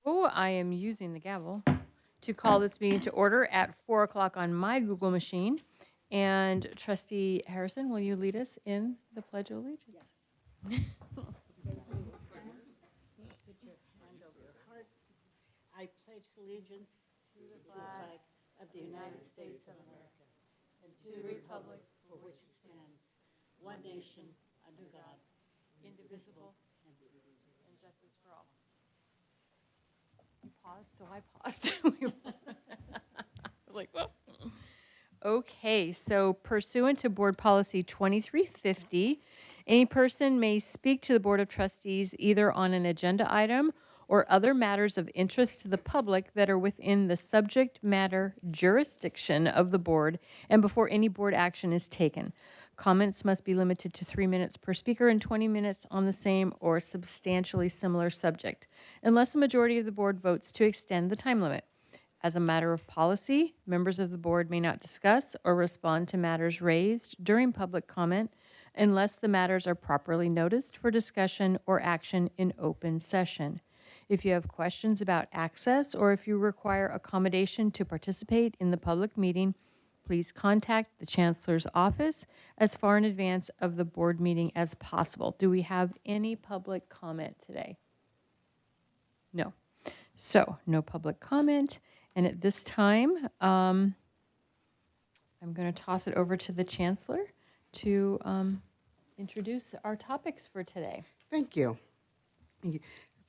I am using the gavel to call this meeting to order at 4 o'clock on my Google machine. And Trustee Harrison, will you lead us in the Pledge of Allegiance? Put your hand over your heart. I pledge allegiance to the flag of the United States of America and to the republic for which it stands, one nation, under God, indivisible, and Justice for all. You paused, so I paused. Like, well. Okay, so pursuant to Board Policy 2350, any person may speak to the Board of Trustees either on an agenda item or other matters of interest to the public that are within the subject matter jurisdiction of the board and before any board action is taken. Comments must be limited to 3 minutes per speaker and 20 minutes on the same or substantially similar subject, unless a majority of the board votes to extend the time limit. As a matter of policy, members of the board may not discuss or respond to matters raised during public comment unless the matters are properly noticed for discussion or action in open session. If you have questions about access or if you require accommodation to participate in the public meeting, please contact the Chancellor's office as far in advance of the board meeting as possible. Do we have any public comment today? No. So, no public comment. And at this time, I'm going to toss it over to the Chancellor to introduce our topics for today. Thank you.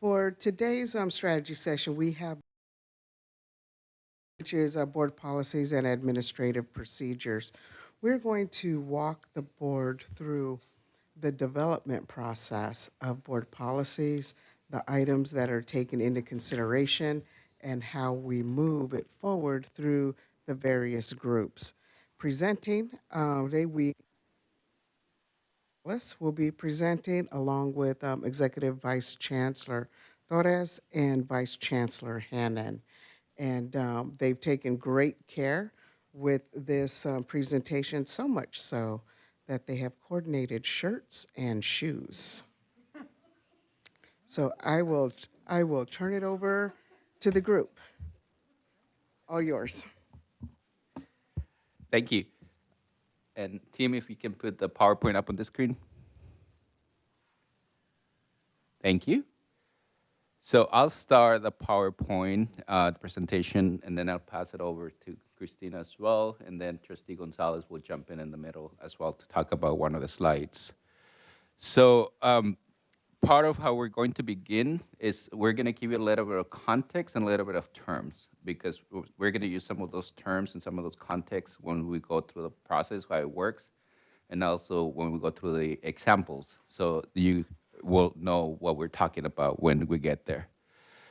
For today's strategy session, we have, which is board policies and administrative procedures. We're going to walk the board through the development process of board policies, the items that are taken into consideration, and how we move it forward through the various groups. Presenting, will be presenting along with Executive Vice Chancellor Torres and Vice Chancellor Hannon. And they've taken great care with this presentation, so much so that they have coordinated shirts and shoes. So I will turn it over to the group. All yours. Thank you. And team, if you can put the PowerPoint up on the screen. Thank you. So I'll start the PowerPoint, the presentation, and then I'll pass it over to Christina as well, and then Trustee Gonzalez will jump in the middle as well to talk about one of the slides. So part of how we're going to begin is we're going to give you a little bit of context and a little bit of terms, because we're going to use some of those terms and some of those contexts when we go through the process, how it works, and also when we go through the examples. So you will know what we're talking about when we get there.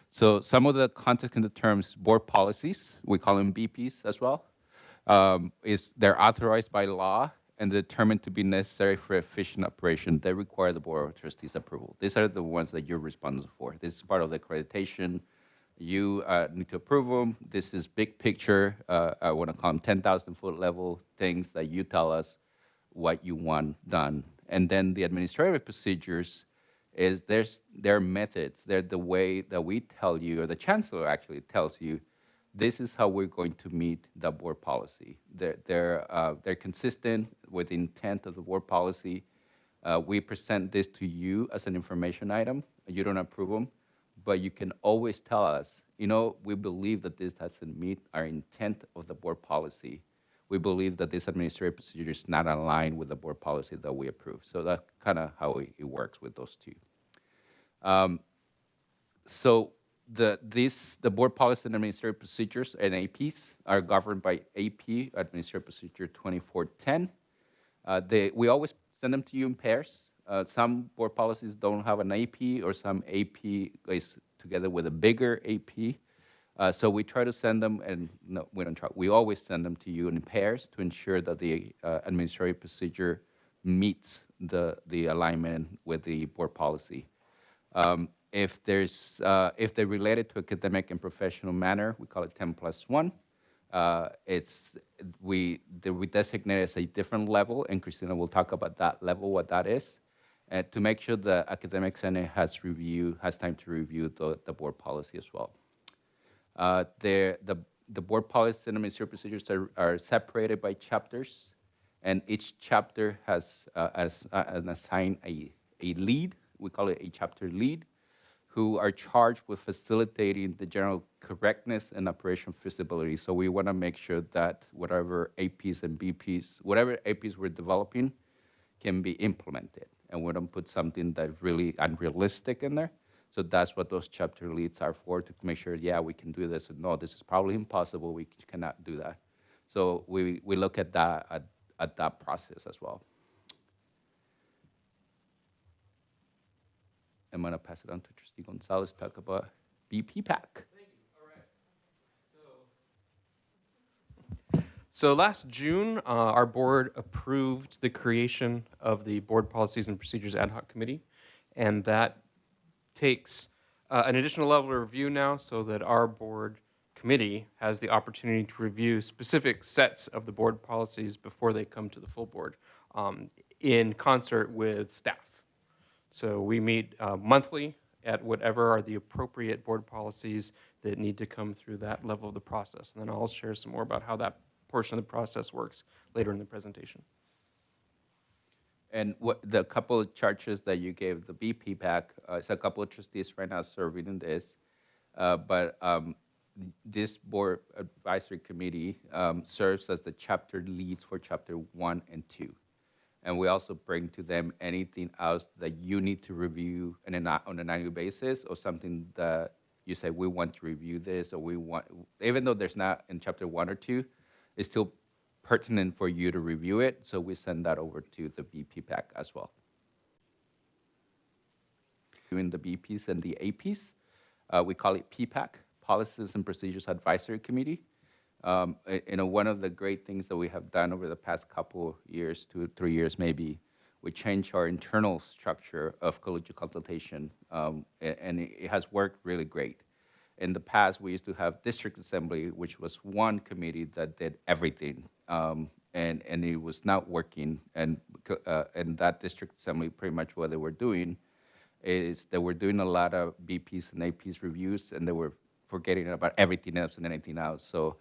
So some of the context in the terms, board policies, we call them BPs as well, they're authorized by law and determined to be necessary for efficient operation. They require the Board of Trustees approval. These are the ones that you're responsible for. This is part of the accreditation. You need to approve them. This is big picture. I want to call them 10,000-foot level things that you tell us what you want done. And then the administrative procedures is their methods. They're the way that we tell you, or the Chancellor actually tells you, this is how we're going to meet the board policy. They're consistent with the intent of the board policy. We present this to you as an information item. You don't approve them, but you can always tell us, we believe that this doesn't meet our intent of the board policy. We believe that this administrative procedure is not aligned with the board policy that we approve. So that's kind of how it works with those two. So the board policy and administrative procedures and APs are governed by AP, Administrative Procedure 2410. We always send them to you in pairs. Some board policies don't have an AP, or some AP is together with a bigger AP. So we try to send them, and no, we don't try. We always send them to you in pairs to ensure that the administrative procedure meets the alignment with the board policy. If they're related to academic and professional manner, we call it 10+1. We designate as a different level, and Christina will talk about that level, what that is. to make sure the academic senate has time to review the board policy as well. The board policy and administrative procedures are separated by chapters, and each chapter has assigned a lead. We call it a chapter lead, who are charged with facilitating the general correctness and operation feasibility. So we want to make sure that whatever APs and BPs, whatever APs we're developing, can be implemented. And we don't put something that's really unrealistic in there. So that's what those chapter leads are for, to make sure, yeah, we can do this, or no, this is probably impossible, we cannot do that. So we look at that, at that process as well. I'm gonna pass it on to Trustee Gonzalez to talk about BP PAC. So last June, our board approved the creation of the Board Policies and Procedures Ad Hoc Committee, and that takes an additional level of review now, so that our board committee has the opportunity to review specific sets of the board policies before they come to the full board, in concert with staff. So we meet monthly at whatever are the appropriate board policies that need to come through that level of the process. And then I'll share some more about how that portion of the process works later in the presentation. And what the couple of charges that you gave, the BP PAC, it's a couple of trustees right now serving in this, but this board advisory committee serves as the chapter leads for chapter 1 and 2. And we also bring to them anything else that you need to review on an annual basis, or something that you say, we want to review this, or we want, even though there's not in chapter 1 or 2, it's still pertinent for you to review it, so we send that over to the BP PAC as well. Doing the BPs and the APs, we call it PPAC, Policies and Procedures Advisory Committee. One of the great things that we have done over the past couple years, 2 or 3 years maybe, we changed our internal structure of collegial consultation, and it has worked really great. In the past, we used to have district assembly, which was one committee that did everything, and it was not working. And that district assembly, pretty much what they were doing is they were doing a lot of BPs and APs reviews, and they were forgetting about everything else and anything else. So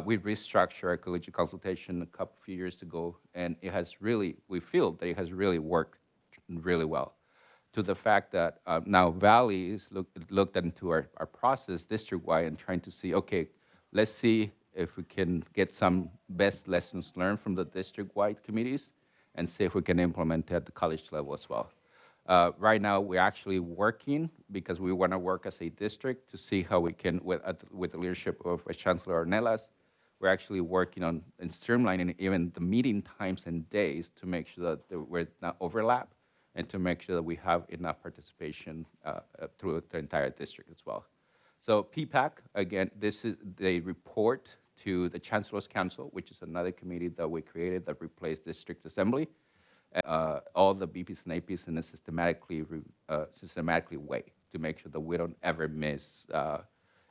we restructured our collegiate consultation a few years ago, and it has really, we feel that it has really worked really well, to the fact that now Valley is looked into our process district-wide and trying to see, okay, let's see if we can get some best lessons learned from the district-wide committees and see if we can implement it at the college level as well. Right now, we're actually working, because we want to work as a district, to see how we can, with the leadership of Chancellor Ornelas, we're actually working on and streamlining even the meeting times and days to make sure that we're not overlap, and to make sure that we have enough participation through the entire district as well. So PPAC, again, this is the report to the Chancellor's Council, which is another committee that we created that replaced District Assembly. All the BPs and APs in a systematically way, to make sure that we don't ever miss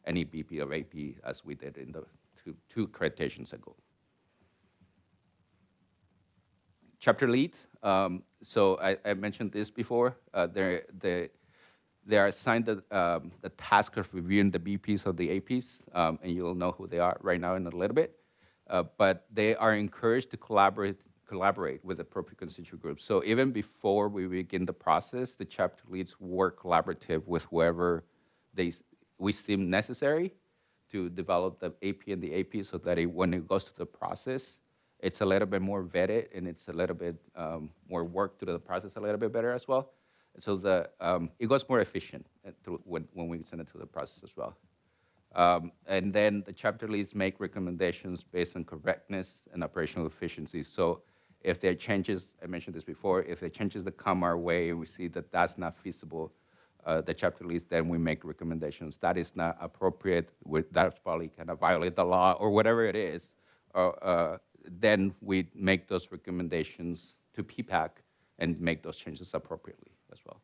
any BP or AP as we did in the two accreditations ago. Chapter leads. So I mentioned this before. They are assigned the task of reviewing the BPs or the APs, and you'll know who they are right now in a little bit. But they are encouraged to collaborate with appropriate constituent groups. So even before we begin the process, the chapter leads work collaborative with whoever we seem necessary to develop the AP and the AP, so that when it goes to the process, it's a little bit more vetted, and it's a little bit more work through the process a little bit better as well. So it goes more efficient when we send it to the process as well. And then the chapter leads make recommendations based on correctness and operational efficiency. So if there are changes, I mentioned this before, if there are changes that come our way and we see that that's not feasible, the chapter leads, then we make recommendations. That is not appropriate, that's probably kind of violate the law or whatever it is. Then we make those recommendations to PPAC and make those changes appropriately as well.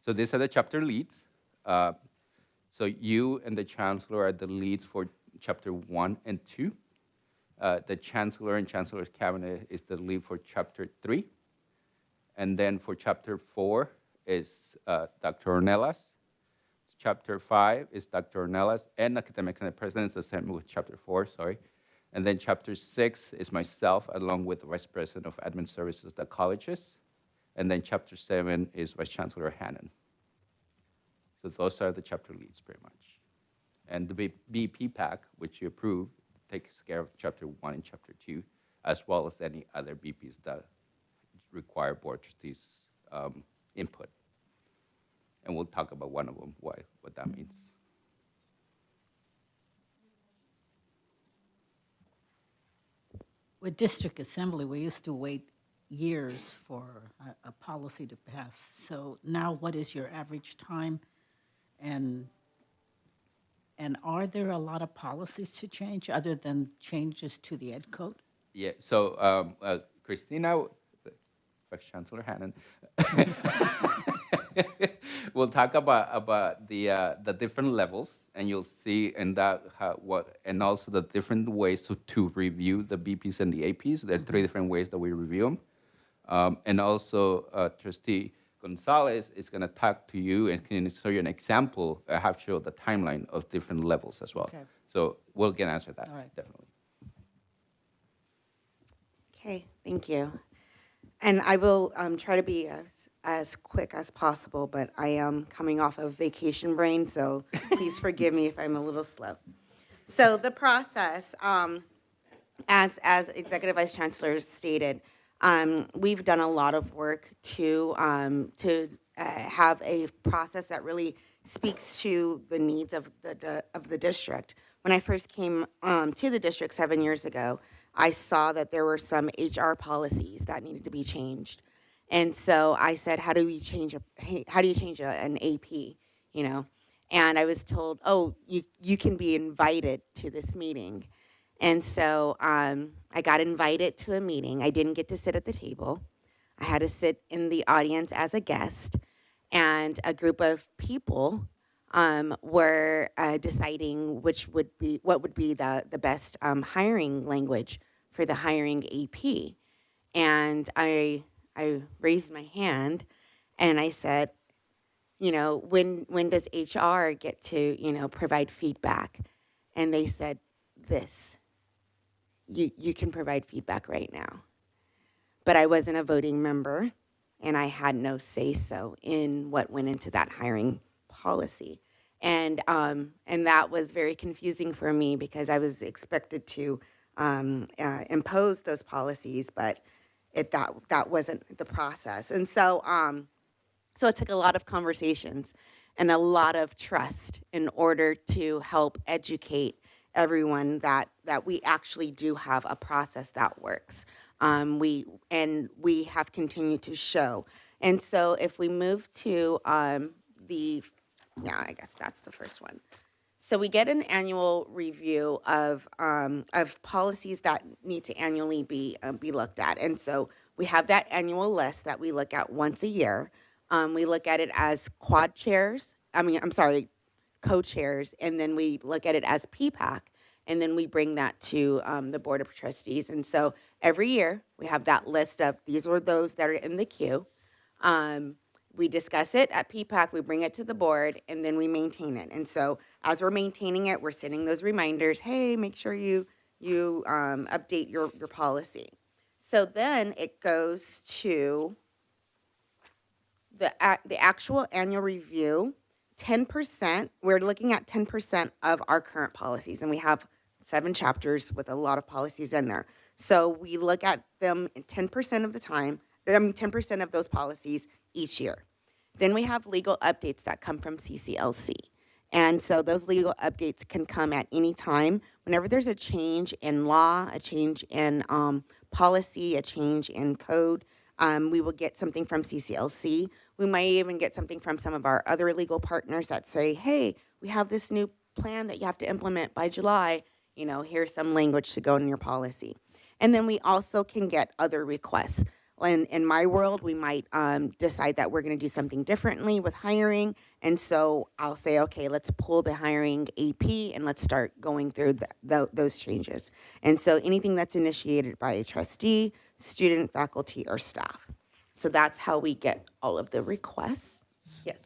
So these are the chapter leads. So you and the chancellor are the leads for chapter 1 and 2. The Chancellor and Chancellor's Cabinet is the lead for Chapter 3. And then for Chapter 4 is Dr. Ornelas. Chapter 5 is Dr. Ornelas and Academic Senate President, the same with Chapter 4, sorry. And then Chapter 6 is myself, along with the Vice President of Admin Services, the colleges. And then Chapter 7 is Vice Chancellor Hannon. So those are the chapter leads, pretty much. And the BP PAC, which you approved, takes care of Chapter 1 and Chapter 2, as well as any other BPs that require board trustees' input. And we'll talk about one of them, what that means. With district assembly, we used to wait years for a policy to pass. So now what is your average time? And are there a lot of policies to change other than changes to the ed code? Yeah, so Christina, Vice Chancellor Hannon, we'll talk about the different levels, and you'll see in that and also the different ways to review the BPs and the APs. There are 3 different ways that we review them, and also Trustee Gonzalez is going to talk to you and can show you an example. I have showed the timeline of different levels as well. Okay. So we'll get answer that, All right. definitely. Okay, thank you. And I will try to be as quick as possible, but I am coming off of vacation brain, so please forgive me if I'm a little slow. So the process, as Executive Vice Chancellor stated, we've done a lot of work to have a process that really speaks to the needs of the district. When I first came to the district 7 years ago, I saw that there were some HR policies that needed to be changed, and so I said, "How do you change an AP?" You know, and I was told, "Oh, you can be invited to this meeting." And so I got invited to a meeting. I didn't get to sit at the table. I had to sit in the audience as a guest, and a group of people were deciding what would be the best hiring language for the hiring AP. And I raised my hand, and I said, when does HR get to, provide feedback? And they said, this. You can provide feedback right now. But I wasn't a voting member, and I had no say-so in what went into that hiring policy. And that was very confusing for me because I was expected to impose those policies, but that wasn't the process. And so it took a lot of conversations and a lot of trust in order to help educate everyone that we actually do have a process that works. We have continued to show. And so if we move to I guess that's the first one. So we get an annual review of policies that need to annually be looked at. And so we have that annual list that we look at once a year. We look at it as co-chairs, and then we look at it as PPAC, and then we bring that to the Board of Trustees. And so every year, we have that list of these are those that are in the queue. We discuss it at PPAC, we bring it to the board, and then we maintain it. And so as we're maintaining it, we're sending those reminders, hey, make sure you update your policy. So then it goes to the actual annual review. 10%, we're looking at 10% of our current policies, and we have 7 chapters with a lot of policies in there. So we look at them 10% of the time, 10% of those policies each year. Then we have legal updates that come from CCLC. And so those legal updates can come at any time. Whenever there's a change in law, a change in policy, a change in code, we will get something from CCLC. We might even get something from some of our other legal partners that say, hey, we have this new plan that you have to implement by July. Here's some language to go in your policy. And then we also can get other requests. in my world, we might decide that we're going to do something differently with hiring. And so I'll say, okay, let's pull the hiring AP and let's start going through those changes. And so anything that's initiated by a trustee, student, faculty, or staff. So that's how we get all of the requests. Yes.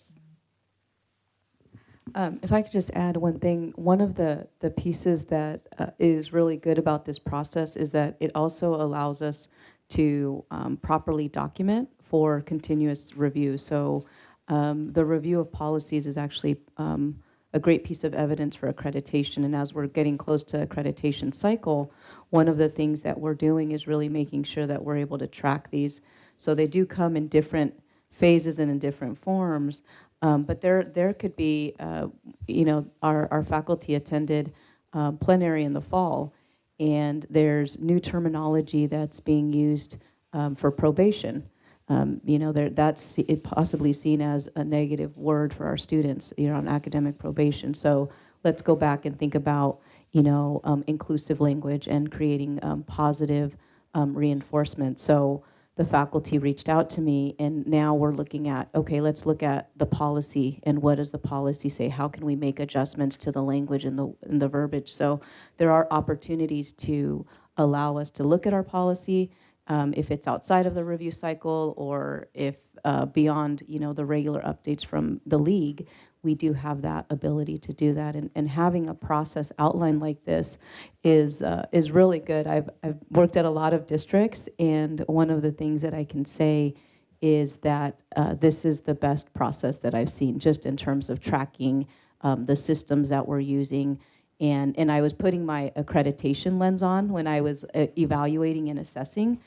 If I could just add one thing, one of the pieces that is really good about this process is that it also allows us to properly document for continuous review. So the review of policies is actually a great piece of evidence for accreditation. And as we're getting close to accreditation cycle, one of the things that we're doing is really making sure that we're able to track these. So they do come in different phases and in different forms. But there could be, our faculty attended plenary in the fall, and there's new terminology that's being used for probation. That's possibly seen as a negative word for our students, on academic probation. So let's go back and think about, inclusive language and creating positive reinforcement. So the faculty reached out to me, and now we're looking at, okay, let's look at the policy, and what does the policy say? How can we make adjustments to the language and the verbiage? So there are opportunities to allow us to look at our policy, if it's outside of the review cycle, or if beyond, the regular updates from the league, we do have that ability to do that. And having a process outlined like this is really good. I've worked at a lot of districts, and one of the things that I can say is that this is the best process that I've seen, just in terms of tracking the systems that we're using. And I was putting my accreditation lens on when I was evaluating and assessing.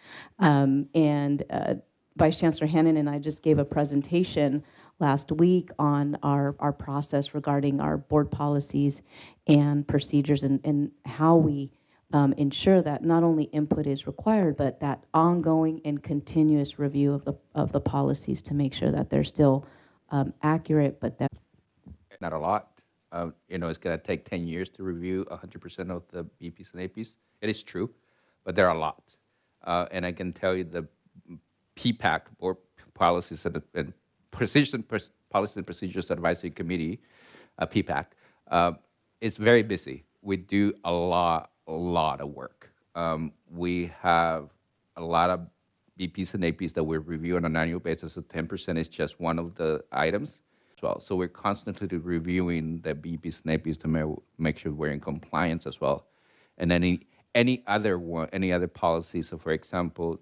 Vice Chancellor Hannon and I just gave a presentation last week on our process regarding our board policies and procedures, and how we ensure that not only input is required, but that ongoing and continuous review of the policies to make sure that they're still accurate, but that Not a lot. It's going to take 10 years to review 100% of the BPs and APs. It is true, but there are a lot. And I can tell you the PPAC, Board Policies and Policies and Procedures Advisory Committee, PPAC, is very busy. We do a lot of work. We have a lot of BPs and APs that we review on an annual basis, so 10% is just one of the items as well. So we're constantly reviewing the BPs and APs to make sure we're in compliance as well. And any other policy. So for example,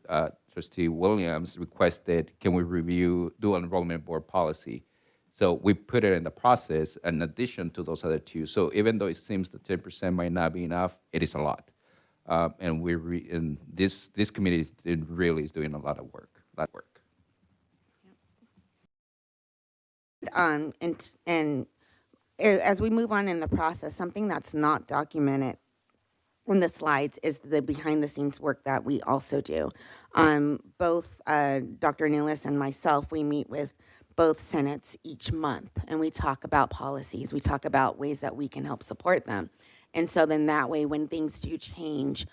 Trustee Williams requested, can we review dual enrollment board policy? So we put it in the process in addition to those other two. So even though it seems that 10% might not be enough, it is a lot. And this committee really is doing a lot of work. And as we move on in the process, something that's not documented in the slides is the behind-the-scenes work that we also do. Both Dr. Nealis and myself, we meet with both senates each month, and we talk about policies. We talk about ways that we can help support them. And so then that way, when things do change,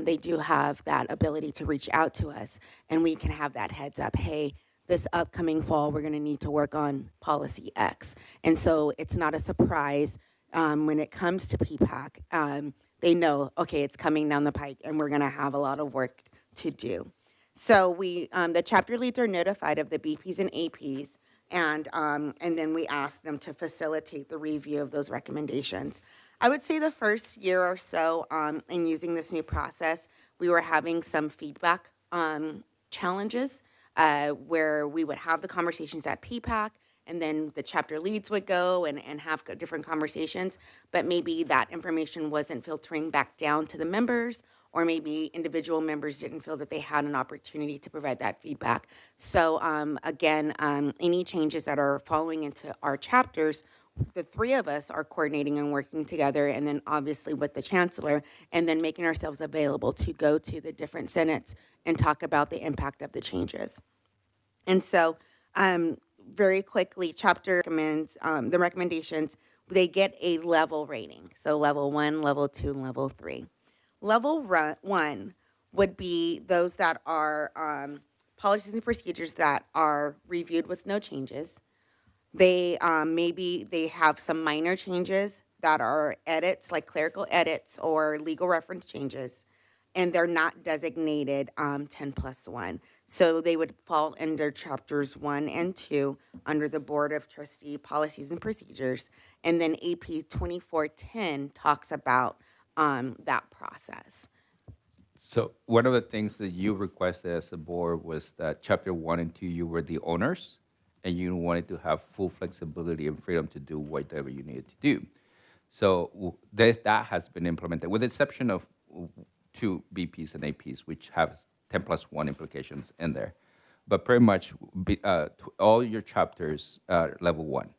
they do have that ability to reach out to us, and we can have that heads up, hey, this upcoming fall, we're gonna need to work on policy X. And so it's not a surprise when it comes to PPAC. They know, okay, it's coming down the pike, and we're gonna have a lot of work to do. So the chapter leads are notified of the BPs and APs, and then we ask them to facilitate the review of those recommendations. I would say the first year or so in using this new process, we were having some feedback challenges where we would have the conversations at PPAC, and then the chapter leads would go and have different conversations, but maybe that information wasn't filtering back down to the members, or maybe individual members didn't feel that they had an opportunity to provide that feedback. So again, any changes that are following into our chapters, the three of us are coordinating and working together, and then obviously with the chancellor, and then making ourselves available to go to the different senates and talk about the impact of the changes. And so very quickly, chapter recommends the recommendations, they get a level rating. So level 1, level 2, and level 3. Level 1 would be those that are policies and procedures that are reviewed with no changes. They maybe they have some minor changes that are edits, like clerical edits or legal reference changes, and they're not designated 10+1. So they would fall under chapters 1 and 2 under the Board of Trustee Policies and Procedures. And then AP 2410 talks about that process. So one of the things that you requested as a board was that chapter 1 and 2, you were the owners, and you wanted to have full flexibility and freedom to do whatever you needed to do. So that has been implemented, with the exception of 2 BPs and APs, which have 10+1 implications in there. But pretty much all your chapters are level 1,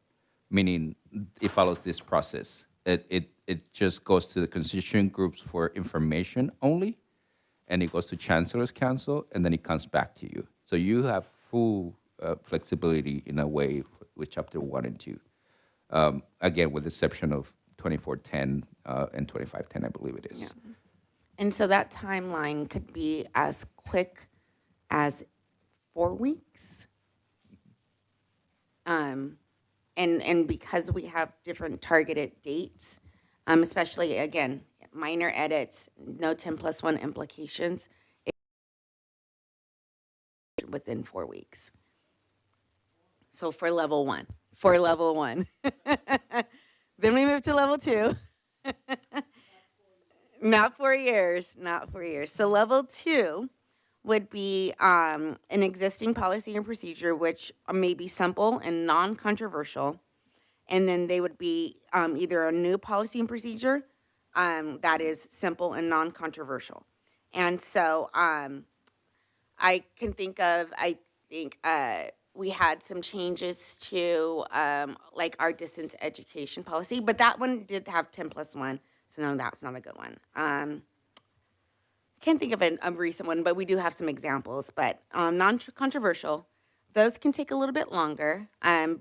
meaning it follows this process. It just goes to the constituent groups for information only, and it goes to Chancellor's Council, and then it comes back to you. So you have full flexibility in a way with chapter 1 and 2. Again, with the exception of 2410 and 2510, I believe it is. Yeah. And so that timeline could be as quick as 4 weeks. And because we have different targeted dates, especially, again, minor edits, no 10+1 implications, within 4 weeks. So for level 1. Then we move to level 2. Not 4 years. So level 2 would be an existing policy and procedure, which may be simple and non-controversial. And then they would be either a new policy and procedure that is simple and non-controversial. And so I think we had some changes to like our distance education policy, but that one did have 10+1. So no, that's not a good one. Can't think of a recent one, but we do have some examples. But non-controversial, those can take a little bit longer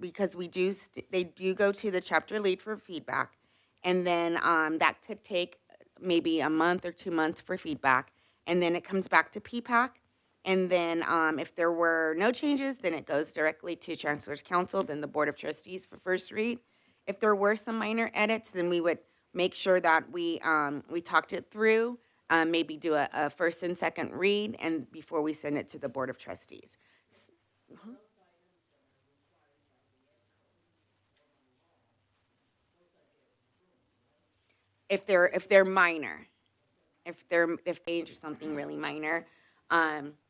because they do go to the chapter lead for feedback, and then that could take maybe a month or 2 months for feedback, and then it comes back to PPAC, and then if there were no changes, then it goes directly to Chancellor's Council, then the Board of Trustees for first read. If there were some minor edits, then we would make sure that we talked it through, maybe do a first and second read, and before we send it to the Board of Trustees. If they're minor, if they or something really minor,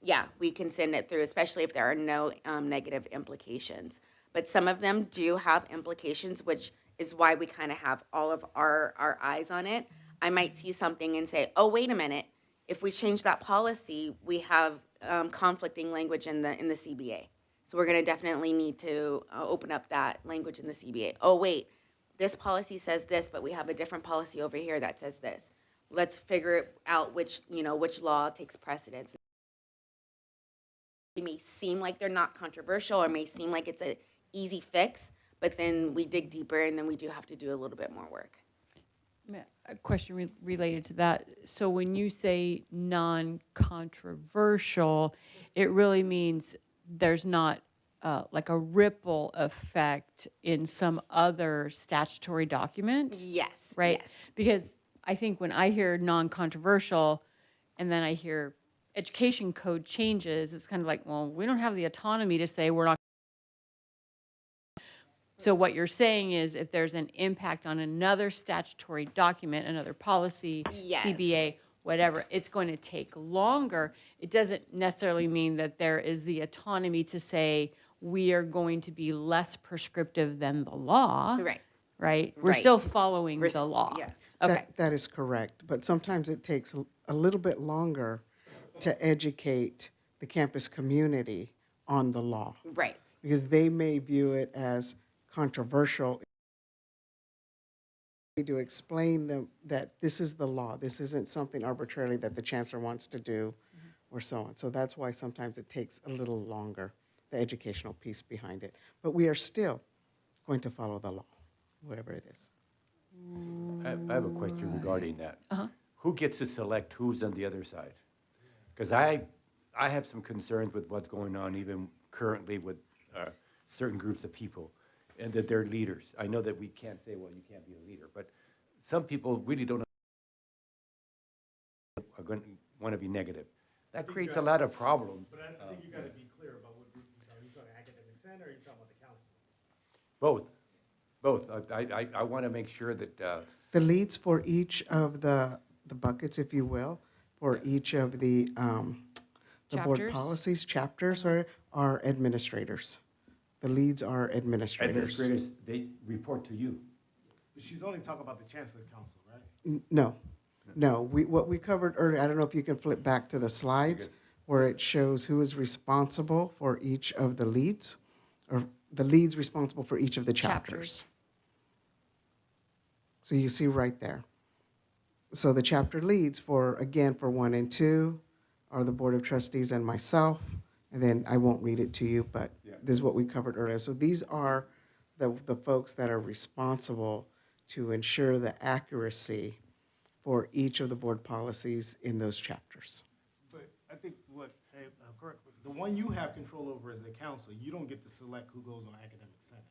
yeah, we can send it through, especially if there are no negative implications. But some of them do have implications, which is why we kind of have all of our eyes on it. I might see something and say, oh, wait a minute, if we change that policy, we have conflicting language in the CBA. So we're gonna definitely need to open up that language in the CBA. Oh, wait, this policy says this, but we have a different policy over here that says this. Let's figure out which law takes precedence. It may seem like they're not controversial, or may seem like it's an easy fix, but then we dig deeper, and then we do have to do a little bit more work. A question related to that. So when you say non-controversial, it really means there's not like a ripple effect in some other statutory document? Yes. Right? Yes. Because I think when I hear non-controversial and then I hear education code changes, it's kind of like, well, we don't have the autonomy to say we're not. So what you're saying is if there's an impact on another statutory document, another policy, Yes. CBA, whatever, it's going to take longer. It doesn't necessarily mean that there is the autonomy to say we are going to be less prescriptive than the law. Right. Right? We're Right. still following the law. Yes. Okay. That is correct, but sometimes it takes a little bit longer to educate the campus community on the law, Right. because they may view it as controversial. To explain them that this is the law, this isn't something arbitrarily that the chancellor wants to do, or so on. So that's why sometimes it takes a little longer, the educational piece behind it. But we are still going to follow the law, whatever it is. I have a question regarding that. Who gets to select who's on the other side? Because I I have some concerns with what's going on even currently with certain groups of people and that they're leaders. I know that we can't say, well, you can't be a leader, but some people really don't are going to want to be negative. That creates a lot of problems. But I think you gotta be clear about what group you're talking. Are you talking academic senate or are you talking about the council? Both. I want to make sure that, The leads for each of the buckets, if you will, for each of the board Chapters? policies, chapters, are administrators. The leads are administrators. administrators, they report to you. But she's only talking about the chancellor's council, right? No, what we covered earlier, I don't know if you can flip back to the slides where it shows who is responsible for each of the leads, or the leads responsible for each of the chapters. So you see right there. So the chapter leads for 1 and 2 are the Board of Trustees and myself, and then I won't read it to you, but this is what we covered earlier. So these are the folks that are responsible to ensure the accuracy for each of the board policies in those chapters. But I think correct, the one you have control over is the council. You don't get to select who goes on academic senate.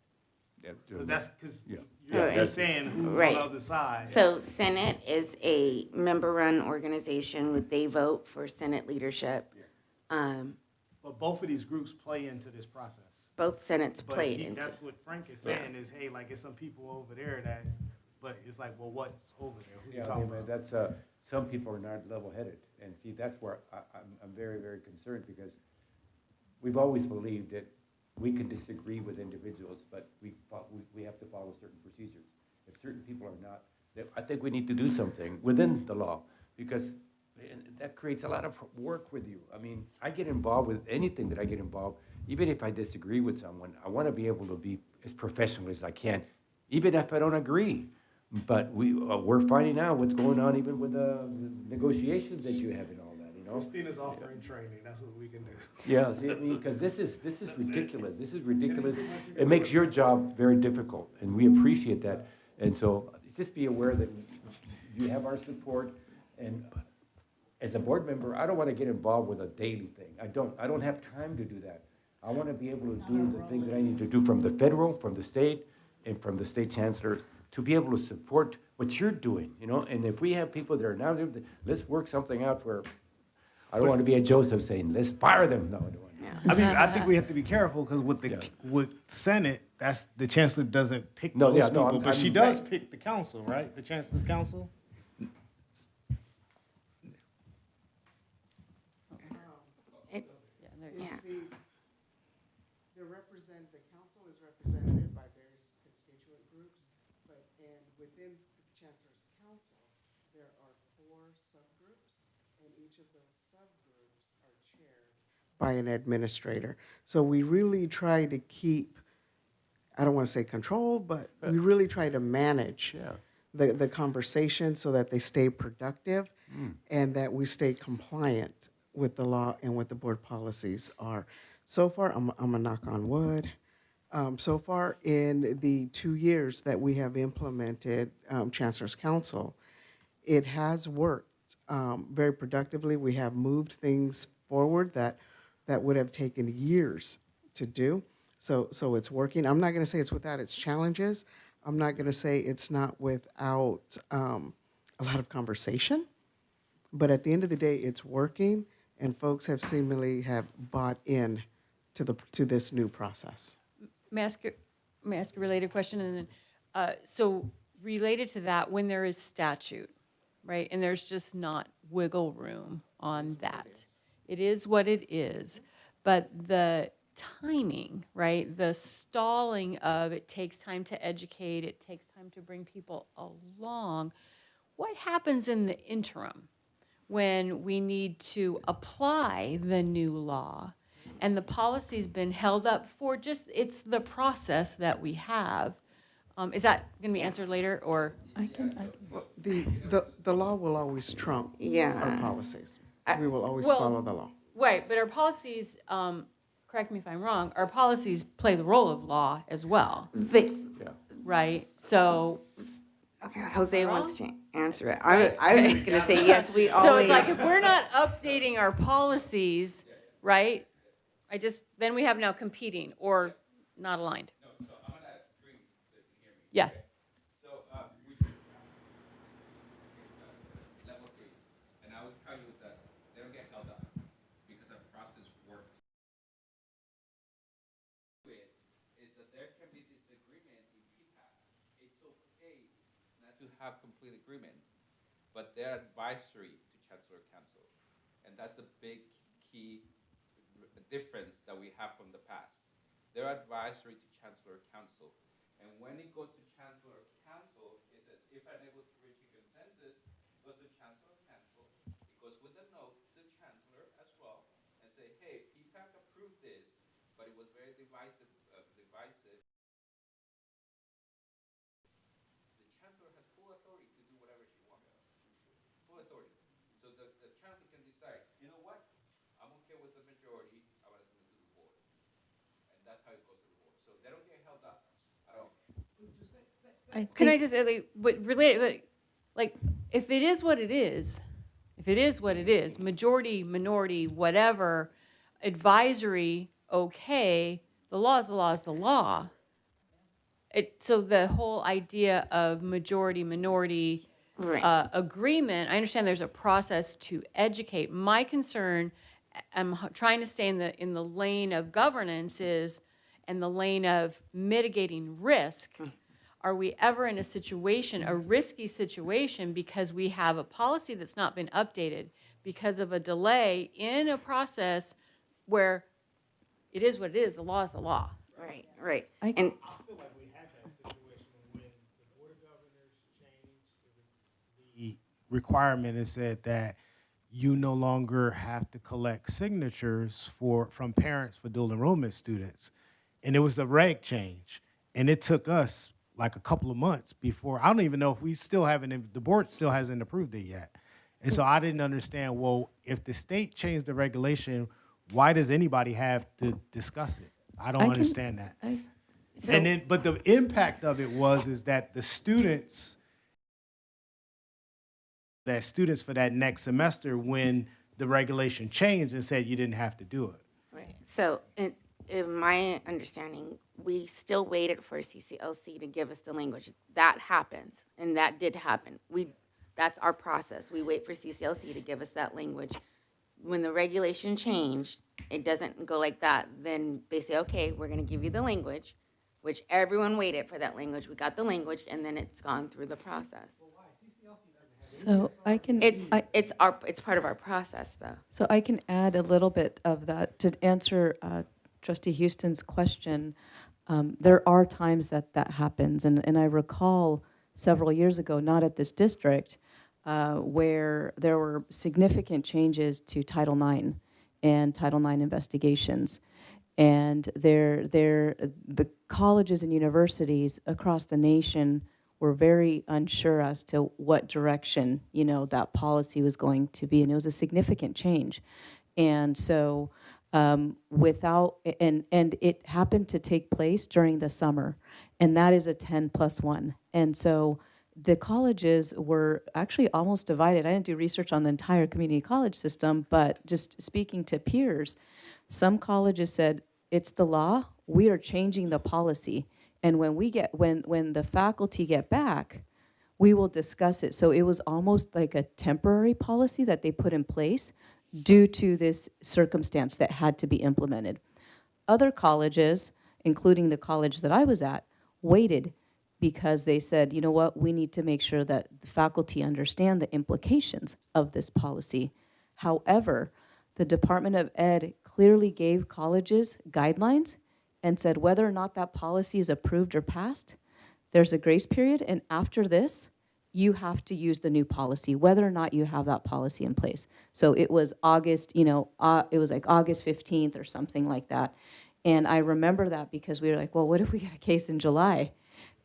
Because Yeah. you're saying who's on Right. the other side. So Senate is a member-run organization. They vote for Senate leadership. But both of these groups play into this process. Both Senates But played into. that's what Frank is saying is, hey, like, it's some people over there that, but it's like, well, what's over there? Who you Yeah, I talking mean, about? that's, some people are not level-headed, and see, that's where I'm very, very concerned, because we've always believed that we can disagree with individuals, but we have to follow certain procedures. If certain people are not, I think we need to do something within the law, because that creates a lot of work with you. I mean, I get involved with anything that I get involved, even if I disagree with someone, I want to be able to be as professional as I can, even if I don't agree. But we're finding out what's going on even with the negotiations that you have and all that, you know? Christina's offering training, that's what we can do. Yeah, see, I mean, because this is ridiculous. This is ridiculous. It makes your job very difficult, and we appreciate that. And so just be aware that you have our support. And as a board member, I don't want to get involved with a daily thing. I don't have time to do that. I want to be able to do the things that I need to do from the federal, from the state, and from the state chancellors, to be able to support what you're doing, you know? And if we have people that are now, let's work something out where, I don't want to be a Joseph saying, let's fire them. No, I don't want to. I mean, I think we have to be careful, because with Senate, that's, the chancellor doesn't pick those people, but she does pick the council, right? The chancellor's council? Yeah. The council is represented by various constituent groups, and within the Chancellor's Council, there are 4 subgroups, and each of those subgroups are chaired by an administrator. So we really try to keep, I don't want to say control, but we really try to manage the conversation so that they stay productive and that we stay compliant with the law and what the board policies are. So far, I'm gonna knock on wood. So far, in the 2 years that we have implemented Chancellor's Council, it has worked very productively. We have moved things forward that would have taken years to do. So it's working. I'm not going to say it's without its challenges. I'm not going to say it's not without a lot of conversation. But at the end of the day, it's working, and folks have seemingly have bought in to this new process. May I ask a related question? And then, so related to that, when there is statute, right, and there's just not wiggle room on that. It is what it is, but the timing, right, the stalling of it takes time to educate, it takes time to bring people along. What happens in the interim when we need to apply the new law and the policy's been held up for just, it's the process that we have? Is that going to be answered later, or? The law will always trump our policies. We will always Well, follow the law. Right, but our policies, correct me if I'm wrong, our policies play the role of law as well, right? So, Okay, Jose wants to answer it. I was just gonna say, yes, we always. so it's like if we're not updating our policies, right? Then we have now competing or not aligned. No, so I'm gonna screen so you can hear me. Yes. So, level 3, and I will tell you that they don't get held up because our process works. Is that there can be disagreement in PPAC. It's okay not to have complete agreement, but they're advisory to Chancellor Council. And that's the big key difference that we have from the past. They're advisory to Chancellor Council. And when it goes to Chancellor Council, it says, if unable to reach a consensus, it goes to Chancellor Council. It goes with a note to the Chancellor as well, and say, hey, PPAC approved this, but it was very divisive. The Chancellor has full authority to do whatever she wants. Full authority. So the Chancellor can decide, you know what? I'm okay with the majority. I want to send it to the board. And that's how it goes to the board. So they don't get held up at all. Can I just, like, if it is what it is, majority, minority, whatever, advisory, okay, the law is the law is the law. So the whole idea of majority, minority Right. agreement, I understand there's a process to educate. My concern, I'm trying to stay in the lane of governance and the lane of mitigating risk. Are we ever in a situation, a risky situation, because we have a policy that's not been updated because of a delay in a process where it is what it is, the law is the law? Right, right. I- And I feel like we had that situation when the Board of Governors changed the requirement and said that you no longer have to collect signatures from parents for dual enrollment students. And it was a reg change. And it took us like a couple of months before, I don't even know if the board still hasn't approved it yet. And so I didn't understand, well, if the state changed the regulation, why does anybody have to discuss it? I don't understand that. But the impact of it is that the students for that next semester, when the regulation changed and said you didn't have to do it. Right. So, in my understanding, we still waited for CCLC to give us the language. That happens, and that did happen. That's our process. We wait for CCLC to give us that language. When the regulation changed, it doesn't go like that. Then they say, okay, we're going to give you the language, which everyone waited for that language. We got the language, and then it's gone through the process. So I can. It's part of our process, though. So I can add a little bit of that to answer Trustee Houston's question. There are times that happens, and I recall several years ago, not at this district, where there were significant changes to Title IX and Title IX investigations. And the colleges and universities across the nation were very unsure as to what direction, that policy was going to be. And it was a significant change. And so and it happened to take place during the summer. And that is a 10+1. And so the colleges were actually almost divided. I didn't do research on the entire community college system, but just speaking to peers, some colleges said, it's the law, we are changing the policy. And when the faculty get back, we will discuss it. So it was almost like a temporary policy that they put in place due to this circumstance that had to be implemented. Other colleges, including the college that I was at, waited because they said, you know what, we need to make sure that the faculty understand the implications of this policy. However, the Department of Ed clearly gave colleges guidelines and said whether or not that policy is approved or passed, there's a grace period, and after this, you have to use the new policy, whether or not you have that policy in place. So it was August, it was like August 15th or something like that. And I remember that because we were like, well, what if we get a case in July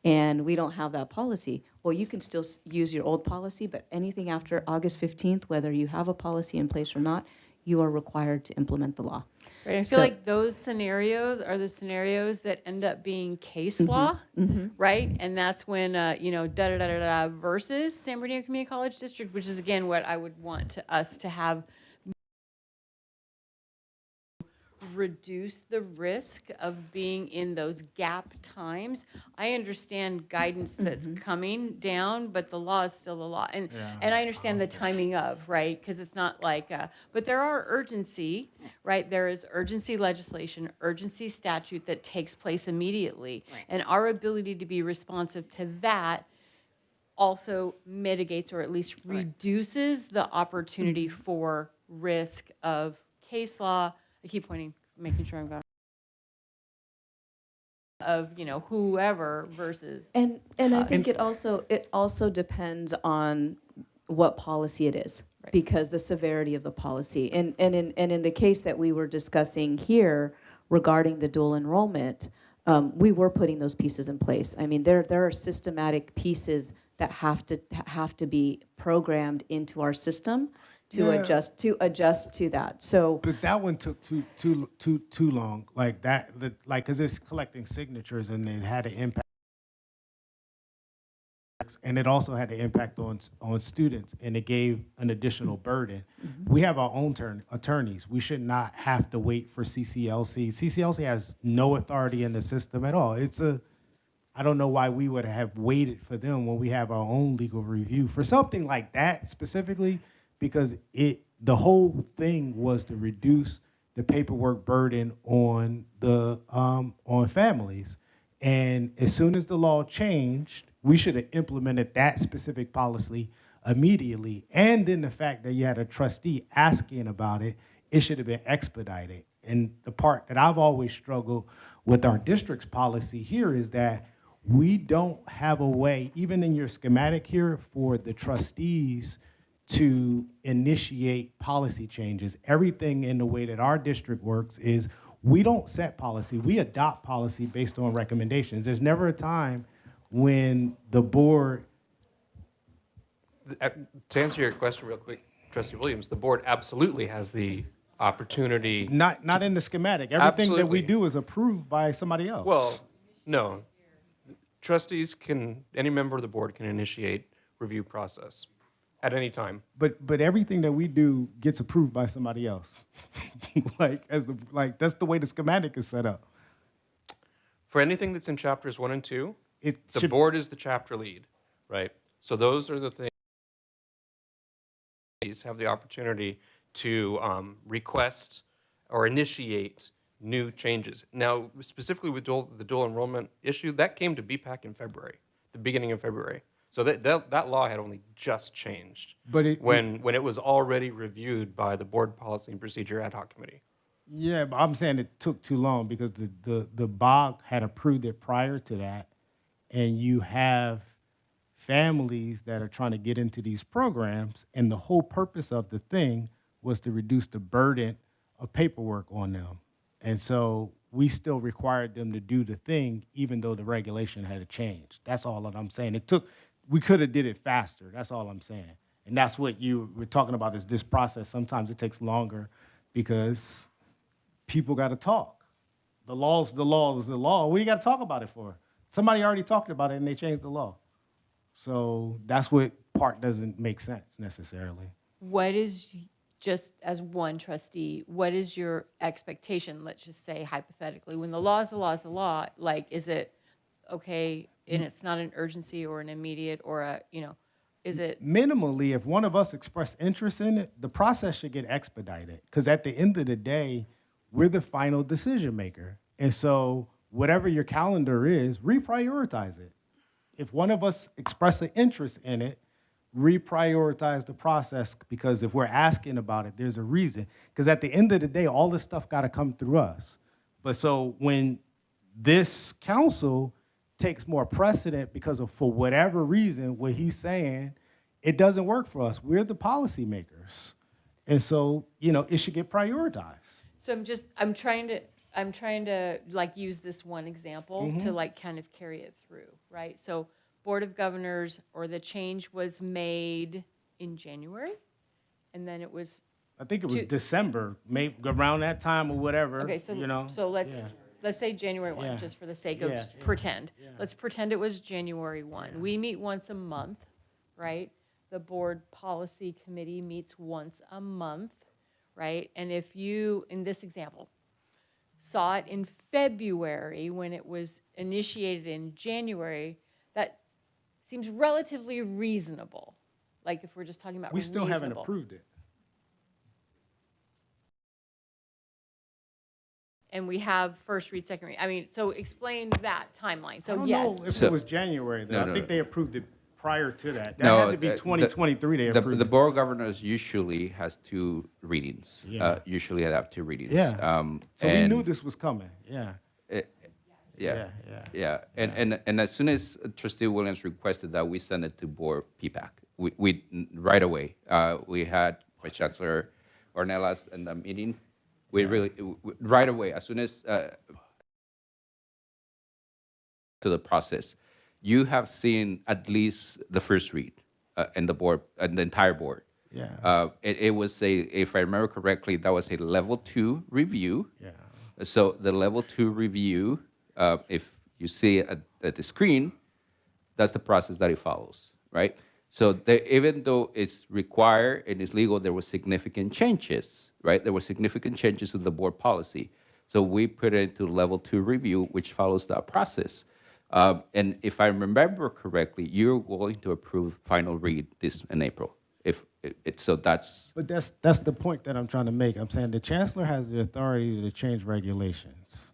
and we don't have that policy? Well, you can still use your old policy, but anything after August 15th, whether you have a policy in place or not, you are required to implement the law. Right. I feel like those scenarios are the scenarios that end up being case law, right? And that's when, versus San Bernardino Community College District, which is, again, what I would want us to have reduce the risk of being in those gap times. I understand guidance that's coming down, but the law is still the law. And I understand the timing of, right? Because it's not like, but there are urgency, right? There is urgency legislation, urgency statute that takes place immediately. And our ability to be responsive to that also mitigates or at least reduces the opportunity for risk of case law. I keep pointing, making sure I'm going. Of, whoever versus. And I think it also depends on what policy it is, because the severity of the policy. And in the case that we were discussing here regarding the dual enrollment, we were putting those pieces in place. I mean, there are systematic pieces that have to be programmed into our system to adjust to that. So, But that one took too long. Like that, because it's collecting signatures and it had an impact, and it also had an impact on students, and it gave an additional burden. We have our own attorneys. We should not have to wait for CCLC. CCLC has no authority in the system at all. I don't know why we would have waited for them when we have our own legal review for something like that specifically, because the whole thing was to reduce the paperwork burden on the on families. And as soon as the law changed, we should have implemented that specific policy immediately. And then the fact that you had a trustee asking about it, it should have been expedited. And the part that I've always struggled with our district's policy here is that we don't have a way, even in your schematic here, for the trustees to initiate policy changes. Everything in the way that our district works is we don't set policy. We adopt policy based on recommendations. There's never a time when the board. To answer your question real quick, Trustee Williams, the board absolutely has the opportunity. Not in the schematic. Everything that we Absolutely. do is approved by somebody else. Well, no. Trustees any member of the board can initiate review process at any time. But everything that we do gets approved by somebody else. That's the way the schematic is set up. For anything that's in chapters 1 and 2, It the should, board is the chapter lead, right? So those are the things have the opportunity to request or initiate new changes. Now, specifically with the dual enrollment issue, that came to BPAC in February, the beginning of February. So that law had only just changed But when it was already reviewed by the Board Policy and Procedure Ad Hoc Committee. yeah, but I'm saying it took too long because the BOG had approved it prior to that, and you have families that are trying to get into these programs, and the whole purpose of the thing was to reduce the burden of paperwork on them. And so we still required them to do the thing, even though the regulation had changed. That's all that I'm saying. We could have did it faster. That's all I'm saying. And that's what you were talking about is this process. Sometimes it takes longer because people got to talk. The law is the law is the law. What do you got to talk about it for? Somebody already talked about it and they changed the law. So that's what part doesn't make sense necessarily. What is, just as one trustee, what is your expectation, let's just say hypothetically, when the law is the law is the law, like, is it okay, and it's not an urgency or an immediate or is it? Minimally, if one of us express interest in it, the process should get expedited. Because at the end of the day, we're the final decision maker. And so whatever your calendar is, reprioritize it. If one of us express an interest in it, reprioritize the process, because if we're asking about it, there's a reason. Because at the end of the day, all this stuff got to come through us. But so when this council takes more precedent because of, for whatever reason, what he's saying, it doesn't work for us. We're the policymakers. And so, it should get prioritized. So I'm trying to like use this one example to like kind of carry it through, right? So Board of Governors, or the change was made in January, and then it was, I think it was December, maybe around that time or whatever. okay, so, So let's say January 1, Yeah. just for the sake of Yeah. pretend. Let's pretend it was January 1. We meet once a month, right? The Board Policy Committee meets once a month, right? And if you, in this example, saw it in February when it was initiated in January, that seems relatively reasonable. Like if we're just talking about We still haven't reasonable. approved it. And we have first read, second read. I mean, so explain that timeline. I So don't yes. know if So- it was January, though. No, I think they approved it prior to that. That No, had to be the- 2023 they The approved the it. Board of Governors usually has 2 readings. Yeah. Usually they have 2 readings. Yeah. So we and knew this was coming, yeah. Yeah, Yeah. and as soon as Trustee Williams requested that, we send it to Board PPAC. We right away. We had Vice Chancellor Ornelas in the meeting. We really right away, as soon as to the process, you have seen at least the first read in the board, and the entire board. Yeah. It was if I remember correctly, that was a level 2 review. Yeah. So the level 2 review, if you see it at the screen, that's the process that it follows, right? So even though it's required and it's legal, there were significant changes, right? There were significant changes to the board policy. So we put it into level 2 review, which follows that process. And if I remember correctly, you're going to approve final read this in April. So that's. But that's the point that I'm trying to make. I'm saying the chancellor has the authority to change regulations.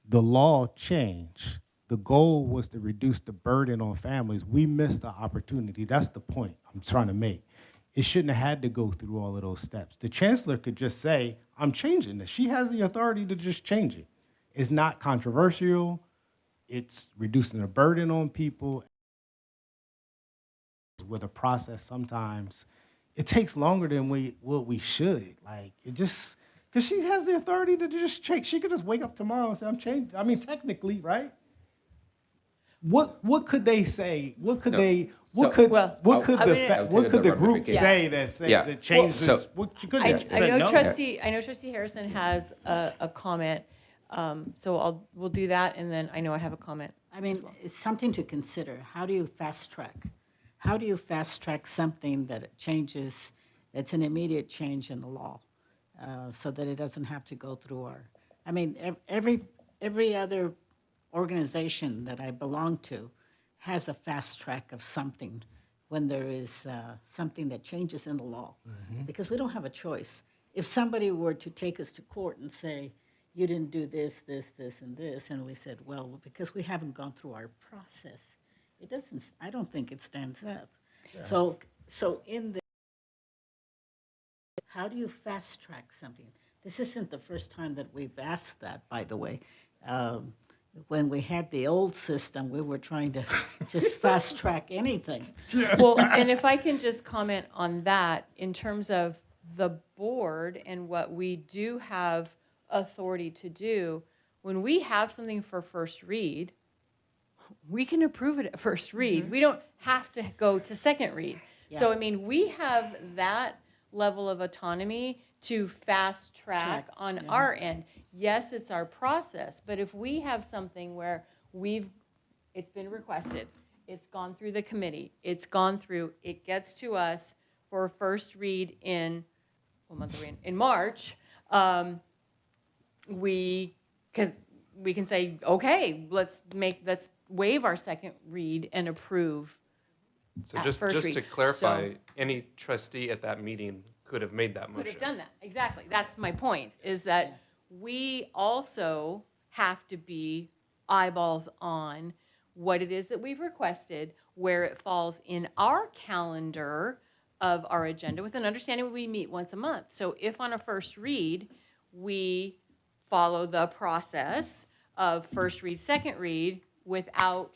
The law changed. The goal was to reduce the burden on families. We missed the opportunity. That's the point I'm trying to make. It shouldn't have had to go through all of those steps. The chancellor could just say, I'm changing this. She has the authority to just change it. It's not controversial. It's reducing the burden on people. With a process, sometimes it takes longer than what we should. Like, it just, because she has the authority to just change. She could just wake up tomorrow and say, I'm changing. I mean, technically, right? What could they say? What could No. they? So- What could Well, what could I the mean- fa- I'll what tell could you the the group ramifications. say that say Yeah. that changes? So- What she could I say know no. Trustee Harrison has a comment, so we'll do that, and then I know I have a comment. I mean, it's something to consider. How do you fast track? How do you fast track something that it changes, that's an immediate change in the law, so that it doesn't have to go through our, I mean, every other organization that I belong to has a fast track of something when there is something that changes in the law, because we don't have a choice. If somebody were to take us to court and say, you didn't do this, this, this, and this, and we said, well, because we haven't gone through our process, it doesn't, I don't think it stands up. So in the, how do you fast track something? This isn't the first time that we've asked that, by the way. When we had the old system, we were trying to just fast track anything. Well, and if I can just comment on that, in terms of the board and what we do have authority to do, when we have something for first read, we can approve it at first read. We don't have to go to second read. So, I mean, we have that level of autonomy to fast track on our end. Yes, it's our process, but if we have something where it's been requested, it's gone through the committee, it gets to us for a first read in, what month are we in? In March, we can say, okay, let's waive our second read and approve. So At just first to read. clarify, So- any trustee at that meeting could have made that motion. Could have done that, exactly. That's my point, is that we also have to be eyeballs on what it is that we've requested, where it falls in our calendar of our agenda, with an understanding we meet once a month. So if on a first read, we follow the process of first read, second read, without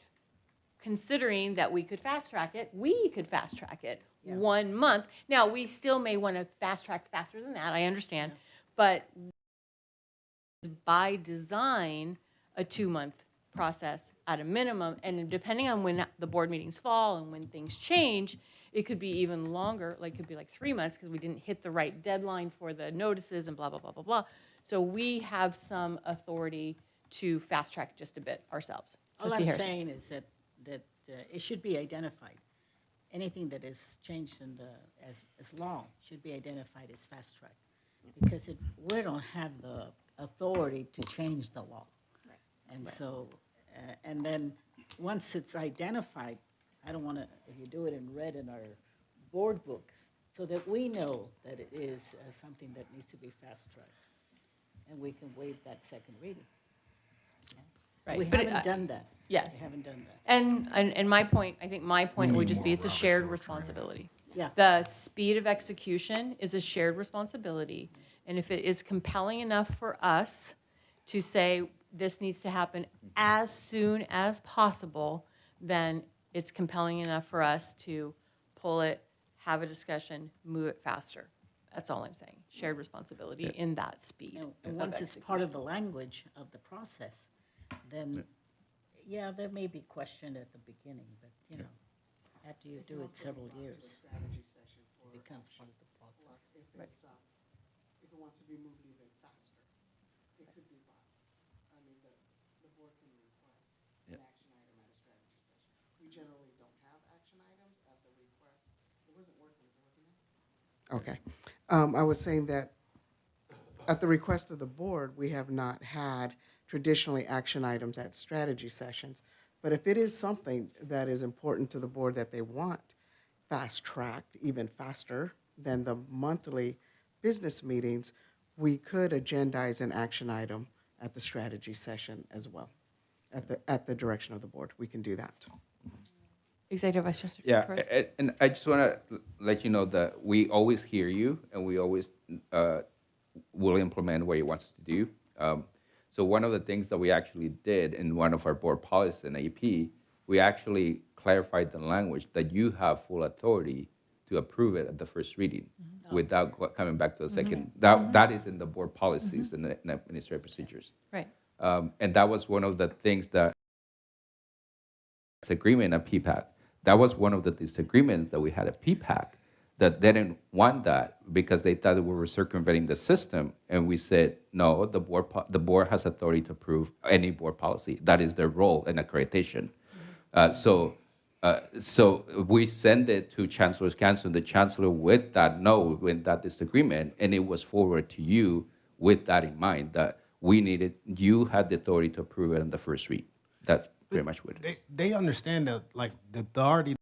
considering that we could fast track it, we could fast track it 1 month. Now, we still may want to fast track faster than that, I understand, but by design, a 2-month process at a minimum, and depending on when the board meetings fall and when things change, it could be even longer, like it could be like 3 months because we didn't hit the right deadline for the notices and blah, blah, blah, blah, blah. So we have some authority to fast track just a bit ourselves. All Trustee I'm Harrison. saying is that it should be identified. Anything that is changed in as law should be identified as fast track. Because we don't have the authority to change the law. And so, and then, once it's identified, I don't want to, if you do it in red in our board books, so that we know that it is something that needs to be fast-tracked, and we can waive that second reading. Right, We but haven't done that. yes. We haven't done that. And my point, I think my point would need just be more it's a Robert's shared rules, responsibility. Yeah. The speed of execution is a shared responsibility. And if it is compelling enough for us to say this needs to happen as soon as possible, then it's compelling enough for us to pull it, have a discussion, move it faster. That's all I'm saying. Shared responsibility in that speed. And of once it's part execution. of the language of the process, then, yeah, there may be question at the beginning, but, you know, after you do it several years, it becomes part of the process. If it wants to be moved even faster, it could be brought. I mean, the board can request an action item at a strategy session. We generally don't have action items at the request. It wasn't working, is it working now? Okay. I was saying that at the request of the board, we have not had traditionally action items at strategy sessions. But if it is something that is important to the board that they want fast-tracked, even faster than the monthly business meetings, we could agendize an action item at the strategy session as well. At the direction of the board, we can do that. Executive Vice Chancellor. Yeah, Torres? and I just want to let you know that we always hear you, and we always will implement what you want us to do. So one of the things that we actually did in one of our board policies in AP, we actually clarified the language that you have full authority to approve it at the first reading without coming back to the second. That is in the board policies and the administrative procedures. Right. And that was one of the things that disagreement at PPAC. That was one of the disagreements that we had at PPAC, that they didn't want that because they thought that we were circumventing the system. And we said, no, the board has authority to approve any board policy. That is their role in accreditation. So we send it to Chancellor's Council, and the Chancellor with that disagreement, and it was forwarded to you with that in mind, that you had the authority to approve it in the first read. That's pretty much what it is. They understand that, like, the authority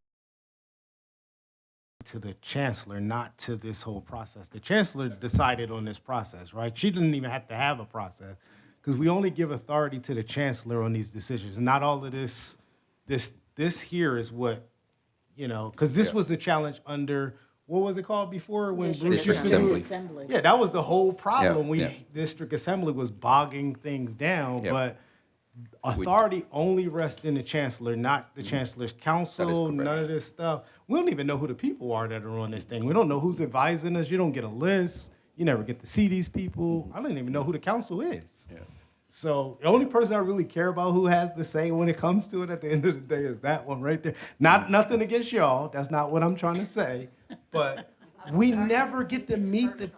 to the chancellor, not to this whole process. The chancellor decided on this process, right? She didn't even have to have a process, because we only give authority to the chancellor on these decisions. Not all of this here is what, you know, because this was the challenge under, what was it called before when Bruce used to do it? Assembly. Yeah, that was the whole problem. Yeah. District Assembly was bogging things down, Yeah. but authority only rests in the chancellor, not the chancellor's council, correct. none of this stuff. We don't even know who the people are that are on this thing. We don't know who's advising us. You don't get a list. You never get to see these people. I don't even know who the council is. Yeah. So the only person I really care about who has the say when it comes to it at the end of the day is that one right there. Nothing against y'all. That's not what I'm trying to say. But we never get to meet the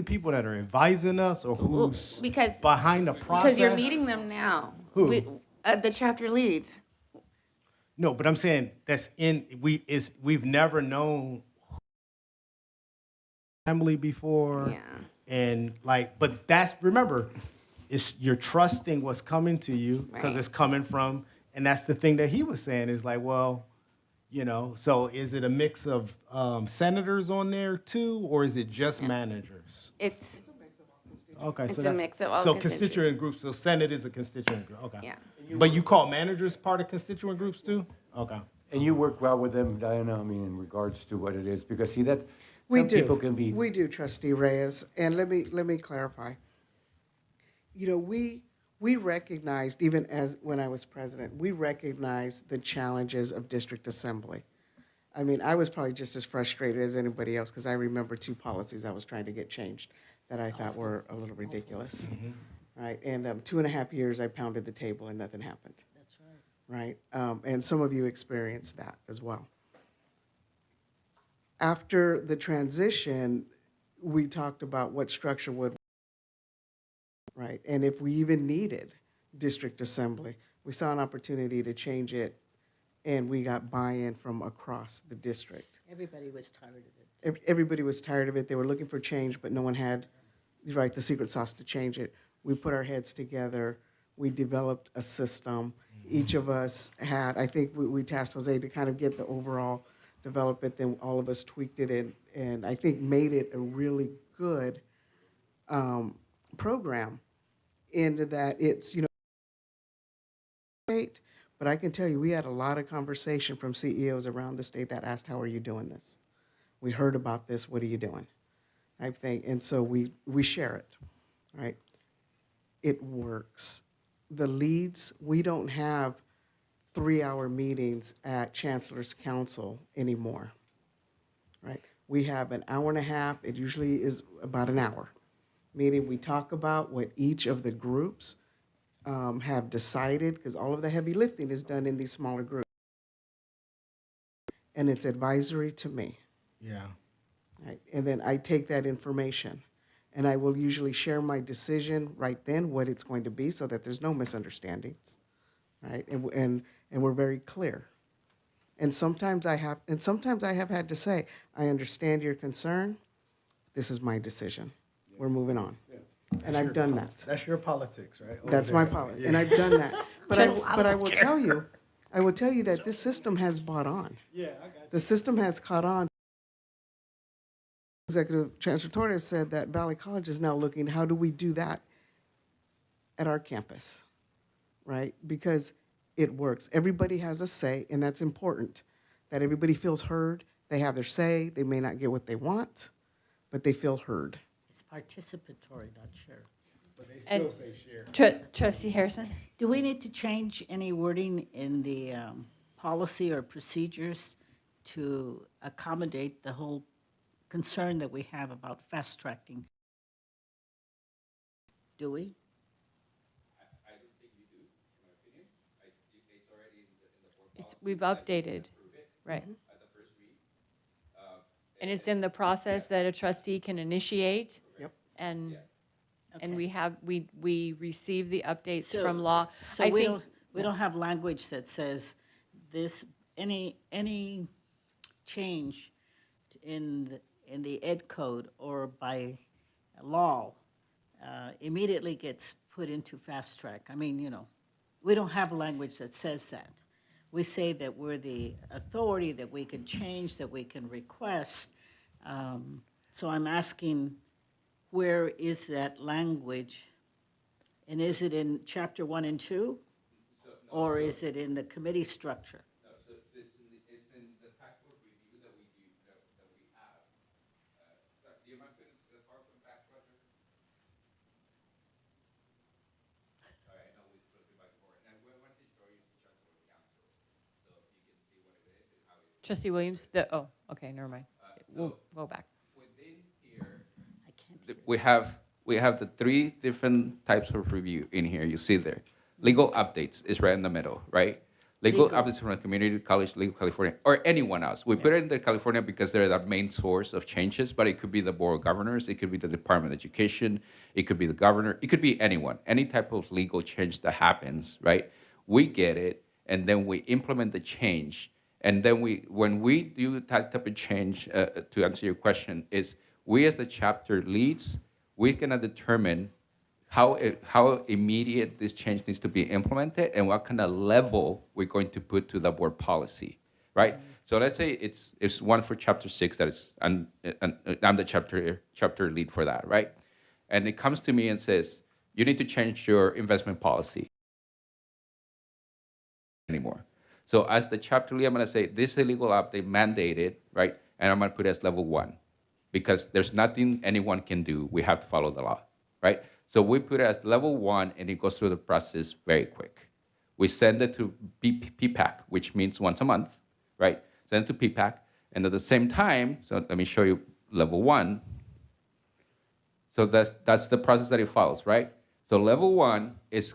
people that are advising us or who's Because- behind the process. Because you're meeting them now. Who? The chapter leads. No, but I'm saying we've never known assembly before. Yeah. And but remember, you're trusting what's coming to you because Right. it's coming from, and that's the thing that he was saying is like, well, you know, so is it a mix of senators on there too, or is it just managers? It's, Okay, It's so a that's, mix of all so constituents. constituent groups. So Senate is a constituent group. Okay. yeah. But you call managers part of constituent groups too? Okay. And you work well with them, Diana, I mean, in regards to what it is, because see that We some do. people can be. We do, Trustee Reyes. And let me clarify. You know, we recognized, even as when I was president, we recognized the challenges of district assembly. I mean, I was probably just as frustrated as anybody else because I remember 2 policies I was trying to get changed that I thought were a little ridiculous. Right? And 2.5 years I pounded the table and nothing happened. That's right. Right? And some of you experienced that as well. After the transition, we talked about what structure would, right? And if we even needed district assembly, we saw an opportunity to change it, and we got buy-in from across the district. Everybody was tired of it. Everybody was tired of it. They were looking for change, but no one had right, the secret sauce to change it. We put our heads together. We developed a system. Each of us had, I think we tasked Jose to kind of get the overall, develop it, then all of us tweaked it and I think made it a really good program in that it's, state, but I can tell you, we had a lot of conversation from CEOs around the state that asked, how are you doing this? We heard about this, what are you doing? I think, and so we share it, right? It works. The leads, we don't have 3-hour meetings at Chancellor's Council anymore, right? We have an hour and a half, it usually is about an hour. Meeting, we talk about what each of the groups have decided, because all of the heavy lifting is done in these smaller groups. And it's advisory to me. Yeah. Right? And then I take that information and I will usually share my decision right then, what it's going to be, so that there's no misunderstandings, right? And we're very clear. And sometimes I have had to say, I understand your concern. This is my decision. We're moving on. And I've done that. That's your politics, right? Over That's there. my policy, and I've done that. But I will tell you that this system has bought on. Yeah, I got you. The system has caught on. Executive Chancellor Torres said that Valley College is now looking, how do we do that at our campus, right? Because it works. Everybody has a say, and that's important, that everybody feels heard. They have their say. They may not get what they want, but they feel heard. It's participatory, not sure. But they And- still say share. Trustee Harrison? Do we need to change any wording in the policy or procedures to accommodate the whole concern that we have about fast-tracking? Do we? We've updated, right. And it's in the process that a trustee can initiate. Yep. And Okay. we receive the updates So- from law. So I we think, don't have language that says this, any change in the ed code or by law immediately gets put into fast track. I mean, we don't have language that says that. We say that we're the authority, that we can change, that we can request. So I'm asking, where is that language? And is it in chapter 1 and 2? Or is it in the committee structure? No, so it's in the tactical review that we do, that we have. So do you mind putting the PowerPoint back, Roger? All right, now we put it back forward. And we want to show you the structure of the council, so you can see what it is and how it. Trustee Williams, okay, never mind. We'll go back. Within here, I can't. we have the 3 different types of review in here. You see there. Legal updates is right in the middle, right? Legal updates from the community college, Legal California, or anyone else. We put it in the California because they're the main source of changes, but it could be the Board of Governors, it could be the Department of Education, it could be the governor, it could be anyone, any type of legal change that happens, right? We get it, and then we implement the change. And then when we do that type of change, to answer your question, is we as the chapter leads, we're gonna determine how immediate this change needs to be implemented and what kind of level we're going to put to the board policy, right? So let's say it's one for chapter 6 that is, I'm the chapter lead for that, right? And it comes to me and says, you need to change your investment policy anymore. So as the chapter lead, I'm gonna say, this illegal update mandated, right? And I'm gonna put it as level 1 because there's nothing anyone can do. We have to follow the law, right? So we put it as level 1, and it goes through the process very quick. We send it to PPAC, which means once a month, right? Send it to PPAC, and at the same time, so let me show you level 1. So that's the process that it follows, right? So level 1 is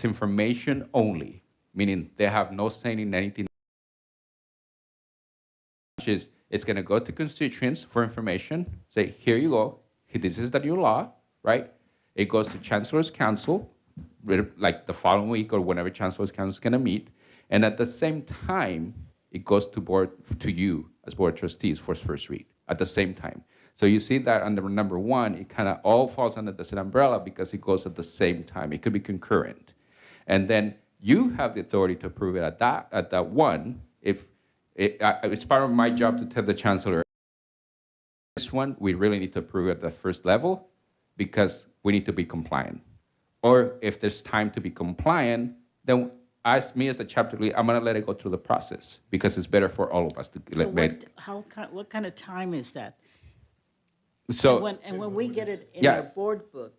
information only, meaning they have no say in anything. It's going to go to constituents for information, say, here you go, this is the new law, right? It goes to Chancellor's Council, like the following week or whenever Chancellor's Council is going to meet. And at the same time, it goes to you as Board of Trustees for first read at the same time. So you see that under number one, it kind of all falls under the same umbrella because it goes at the same time. It could be concurrent. And then you have the authority to approve it at that one. If it's part of my job to tell the chancellor, this one, we really need to approve it at the first level because we need to be compliant. Or if there's time to be compliant, then as the chapter lead, I'm gonna let it go through the process because it's better for all of us to So let what kind of time is that? So And when we get it in Yeah. our board book,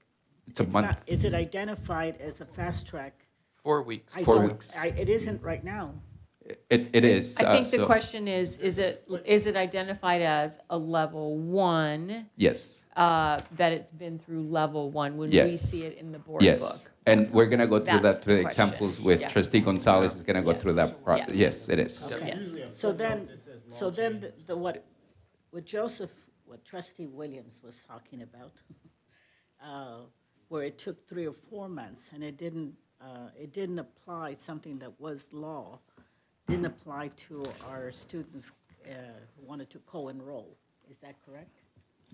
it's a month. is it identified as a fast track? 4 weeks. I 4 don't- weeks. It isn't right now. It is. I think the so- question is it identified as a level one, Yes. that it's been through level one when we Yes. see it in the board Yes. book? And we're gonna go through That's that through the the examples question. with Yeah. Trustee Gonzalez is gonna go Yes. through that process. Yes. Yes, it is. Yes. So then what Trustee Williams was talking about, where it took 3 or 4 months and it didn't apply something that was law, didn't apply to our students who wanted to co-enroll. Is that correct?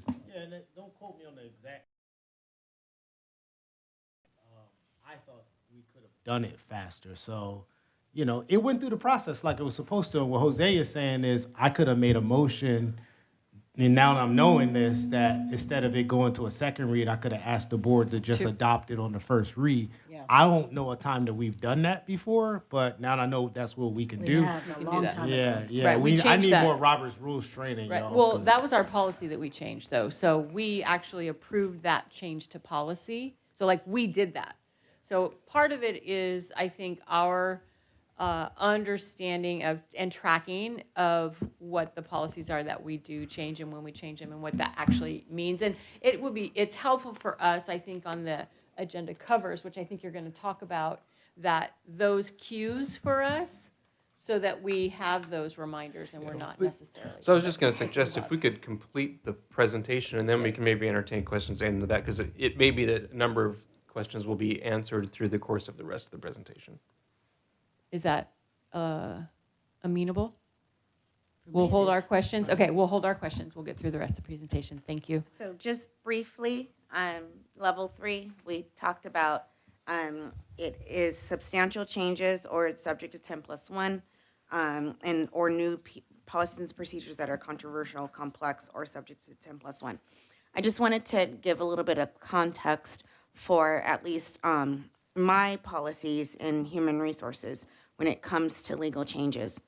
Yeah, and don't quote me on the exact. I thought we could have done it faster. So, it went through the process like it was supposed to. And what Jose is saying is I could have made a motion, and now that I'm knowing this, that instead of it going to a second read, I could have asked the board to just adopt it on the first read. Yeah. I don't know a time that we've done that before, but now that I know that's what we can do. We have a can do long that. time Yeah, ago. yeah. Right, we I changed need that. more Robert's Rules training, Right, y'all. well, that 'cause- was our policy that we changed, though. So we actually approved that change to policy. So like, we did that. So part of it is, I think, our understanding of and tracking of what the policies are that we do change and when we change them and what that actually means. And it's helpful for us, I think, on the agenda covers, which I think you're going to talk about, that those cues for us so that we have those reminders and we're not necessarily. So I was just going to suggest if we could complete the presentation and then we can maybe entertain questions into that because it may be that a number of questions will be answered through the course of the rest of the presentation. Is that amenable? We'll hold our questions. Okay, we'll hold our questions. We'll get through the rest of the presentation. Thank you. So just briefly, level 3, we talked about it is substantial changes or it's subject to 10+1 or new policies and procedures that are controversial, complex, or subject to 10+1. I just wanted to give a little bit of context for at least my policies in human resources when it comes to legal changes.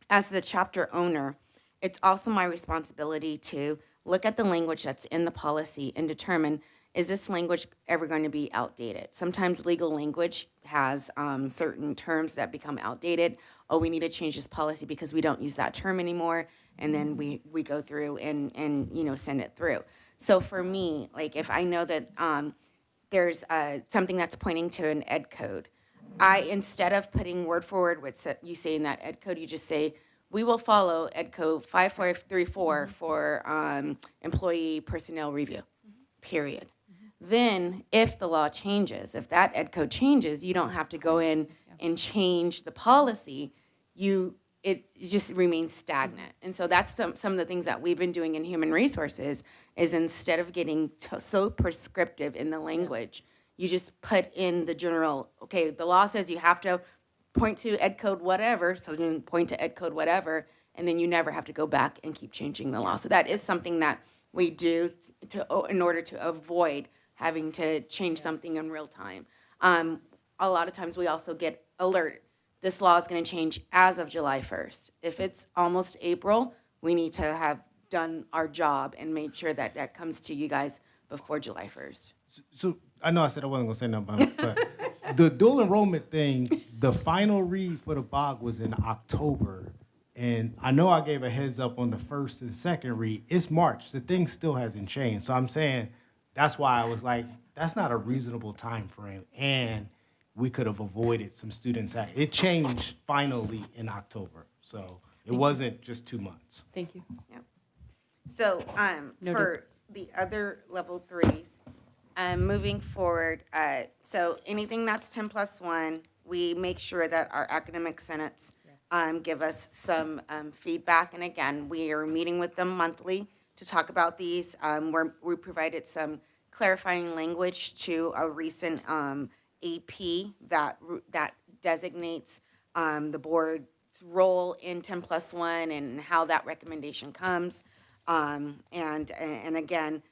As the chapter owner, it's also my responsibility to look at the language that's in the policy and determine, is this language ever going to be outdated? Sometimes legal language has certain terms that become outdated. Oh, we need to change this policy because we don't use that term anymore. And then we go through and send it through. So for me, like if I know that there's something that's pointing to an ed code, instead of putting word for word what you say in that ed code, you just say, we will follow ed code 5434 for employee personnel review, period. Then if the law changes, if that ed code changes, you don't have to go in and change the policy. It just remains stagnant. And so that's some of the things that we've been doing in human resources is instead of getting so prescriptive in the language, you just put in the general, okay, the law says you have to point to ed code whatever, so you point to ed code whatever, and then you never have to go back and keep changing the law. So that is something that we do in order to avoid having to change something in real time. A lot of times we also get alerted. This law is going to change as of July 1st. If it's almost April, we need to have done our job and made sure that that comes to you guys before July 1st. So I know I said I wasn't gonna say nothing, but the dual enrollment thing, the final read for the BOG was in October. And I know I gave a heads up on the first and second read. It's March. The thing still hasn't changed. So I'm saying that's why I was like, that's not a reasonable time frame. And we could have avoided some students. It changed finally in October. So it wasn't just 2 months. Thank you. So Noted. for the other level 3s, moving forward, so anything that's 10+1, we make sure that our academic senates give us some feedback. And again, we are meeting with them monthly to talk about these. We provided some clarifying language to a recent AP that designates the board's role in 10+1 and how that recommendation comes. And again,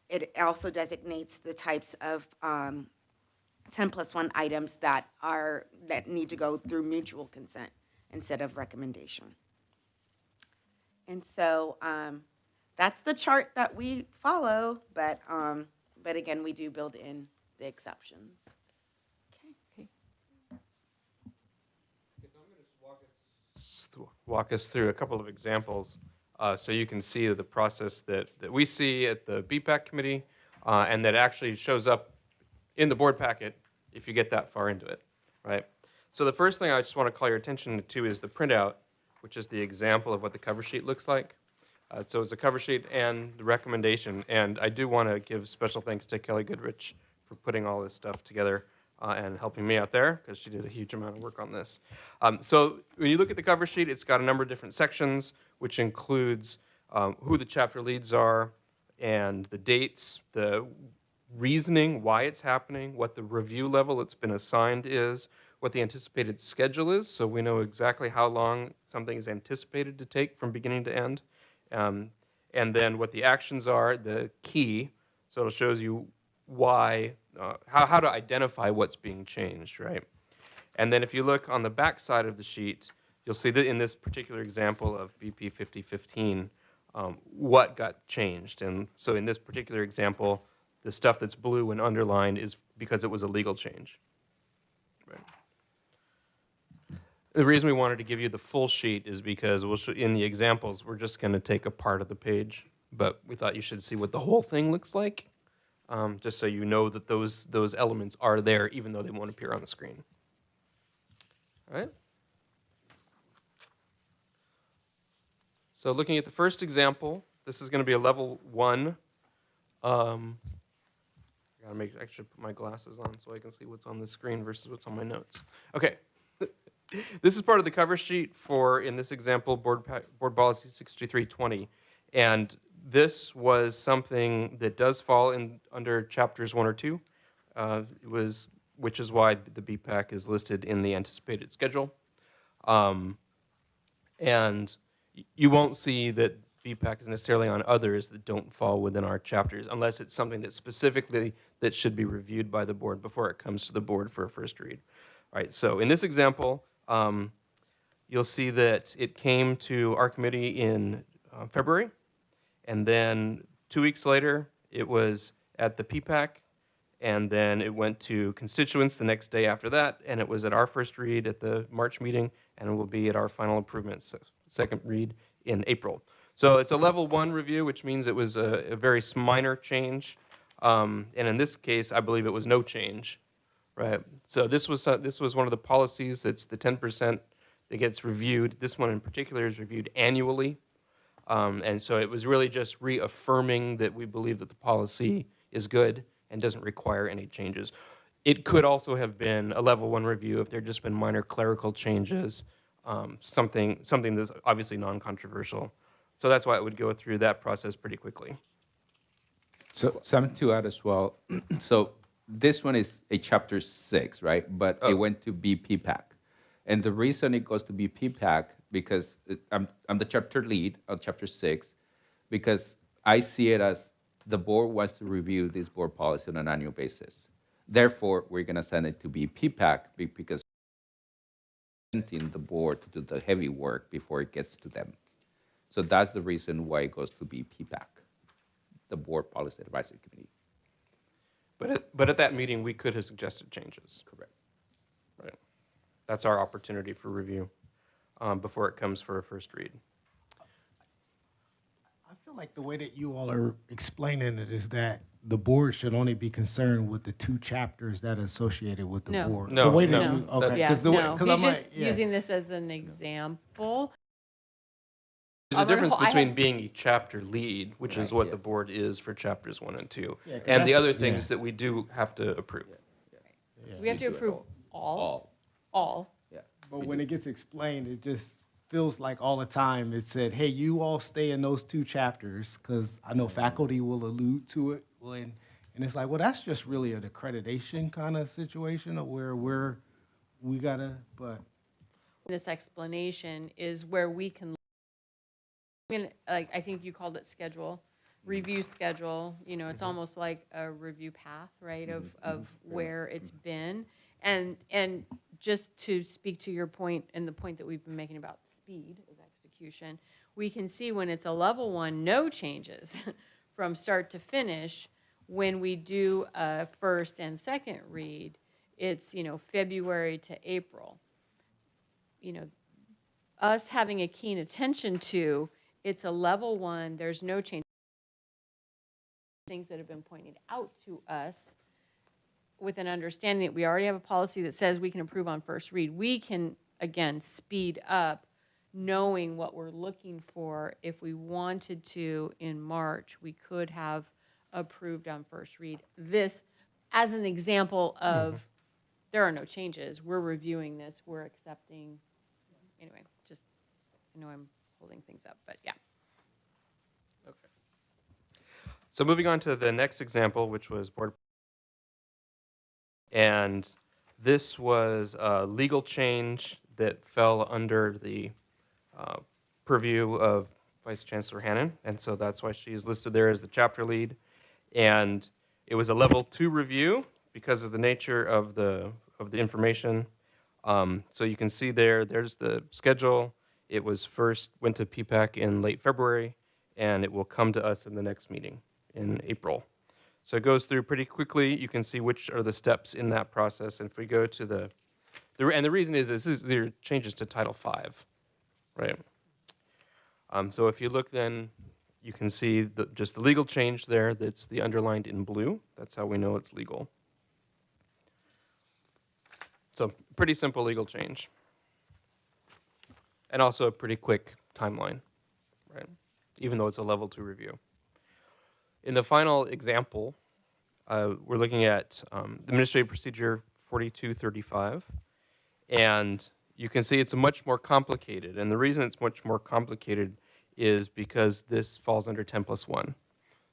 it also designates the types of 10+1 items that need to go through mutual consent instead of recommendation. And so that's the chart that we follow, but again, we do build in the exceptions. Walk us through a couple of examples so you can see the process that we see at the BPAC committee and that actually shows up in the board packet if you get that far into it, right? So the first thing I just want to call your attention to is the printout, which is the example of what the cover sheet looks like. So it's a cover sheet and the recommendation, and I do want to give special thanks to Kelly Goodrich for putting all this stuff together and helping me out there, because she did a huge amount of work on this. So when you look at the cover sheet, it's got a number of different sections, which includes who the chapter leads are, and the dates, the reasoning, why it's happening, what the review level it's been assigned is, what the anticipated schedule is, so we know exactly how long something is anticipated to take from beginning to end, and then what the actions are, the key, so it shows you why, how to identify what's being changed, right? And then if you look on the back side of the sheet, you'll see that in this particular example of BP 5015, what got changed. And so in this particular example, the stuff that's blue and underlined is because it was a legal change. Right. The reason we wanted to give you the full sheet is because in the examples, we're just going to take a part of the page, but we thought you should see what the whole thing looks like, just so you know that those elements are there, even though they won't appear on the screen. All right? So looking at the first example, this is going to be a level 1. I should put my glasses on so I can see what's on the screen versus what's on my notes. Okay. This is part of the cover sheet for, in this example, Board Policy 6320. And this was something that does fall under chapters 1 or 2, which is why the BPAC is listed in the anticipated schedule. And you won't see that BPAC is necessarily on others that don't fall within our chapters, unless it's something that specifically that should be reviewed by the board before it comes to the board for a first read. All right, so in this example, you'll see that it came to our committee in February, and then 2 weeks later, it was at the PPAC, and then it went to constituents the next day after that, and it was at our first read at the March meeting, and it will be at our final improvement second read in April. So it's a level 1 review, which means it was a very minor change, and in this case, I believe it was no change. Right. So this was one of the policies that's the 10% that gets reviewed. This one in particular is reviewed annually, and so it was really just reaffirming that we believe that the policy is good and doesn't require any changes. It could also have been a level 1 review if there had just been minor clerical changes, something that's obviously non-controversial. So that's why it would go through that process pretty quickly. So something to add as well. So this one is a chapter 6, right? But it went to BPPAC. And the reason it goes to BPPAC, because I'm the chapter lead of chapter 6, because I see it as the board wants to review this board policy on an annual basis. Therefore, we're going to send it to BPPAC because the board to do the heavy work before it gets to them. So that's the reason why it goes to BPPAC, the Board Policy Advisory Committee. But at that meeting, we could have suggested changes. Correct. Right. That's our opportunity for review before it comes for a first read. I feel like the way that you all are explaining it is that the board should only be concerned with the 2 chapters that are associated with the No. board. No, The way no. that you, okay. Yeah, 'Cause the way- no, 'cause he's I'm just like, yeah. using this as an example. There's a I'm gonna difference I between had- being a chapter lead, which is Right, what yeah. the board is for chapters 1 and 2, Yeah, 'cause and the that's- other things yeah. that we do have to approve. So we have to You do it approve all. All. All. Yeah. But when it gets explained, it just feels like all the time it said, hey, you all stay in those 2 chapters, because I know faculty will allude to it. And it's like, well, that's just really an accreditation kind of situation of where we gotta, but. This explanation is where we can, like, I think you called it schedule, review schedule, you know, it's almost like a review path, right, of where it's been. And just to speak to your point and the point that we've been making about speed of execution, we can see when it's a level 1, no changes from start to finish. When we do a first and second read, it's, you know, February to April. You know, us having a keen attention to, it's a level 1, there's no change. Things that have been pointed out to us with an understanding that we already have a policy that says we can approve on first read. We can, again, speed up knowing what we're looking for. If we wanted to in March, we could have approved on first read. This as an example of there are no changes. We're reviewing this. We're accepting. Anyway, just, I know I'm holding things up, but yeah. Okay. So moving on to the next example, which was board. And this was a legal change that fell under the purview of Vice Chancellor Hannon. And so that's why she's listed there as the chapter lead. And it was a level 2 review because of the nature of the information. So you can see there's the schedule. It was first went to PPAC in late February, and it will come to us in the next meeting in April. So it goes through pretty quickly. You can see which are the steps in that process. And if we go to and the reason is there are changes to Title V, right? So if you look then, you can see just the legal change there. That's the underlined in blue. That's how we know it's legal. So pretty simple legal change. And also a pretty quick timeline, right? Even though it's a level 2 review. In the final example, we're looking at Administrative Procedure 4235. And you can see it's much more complicated. And the reason it's much more complicated is because this falls under 10+1.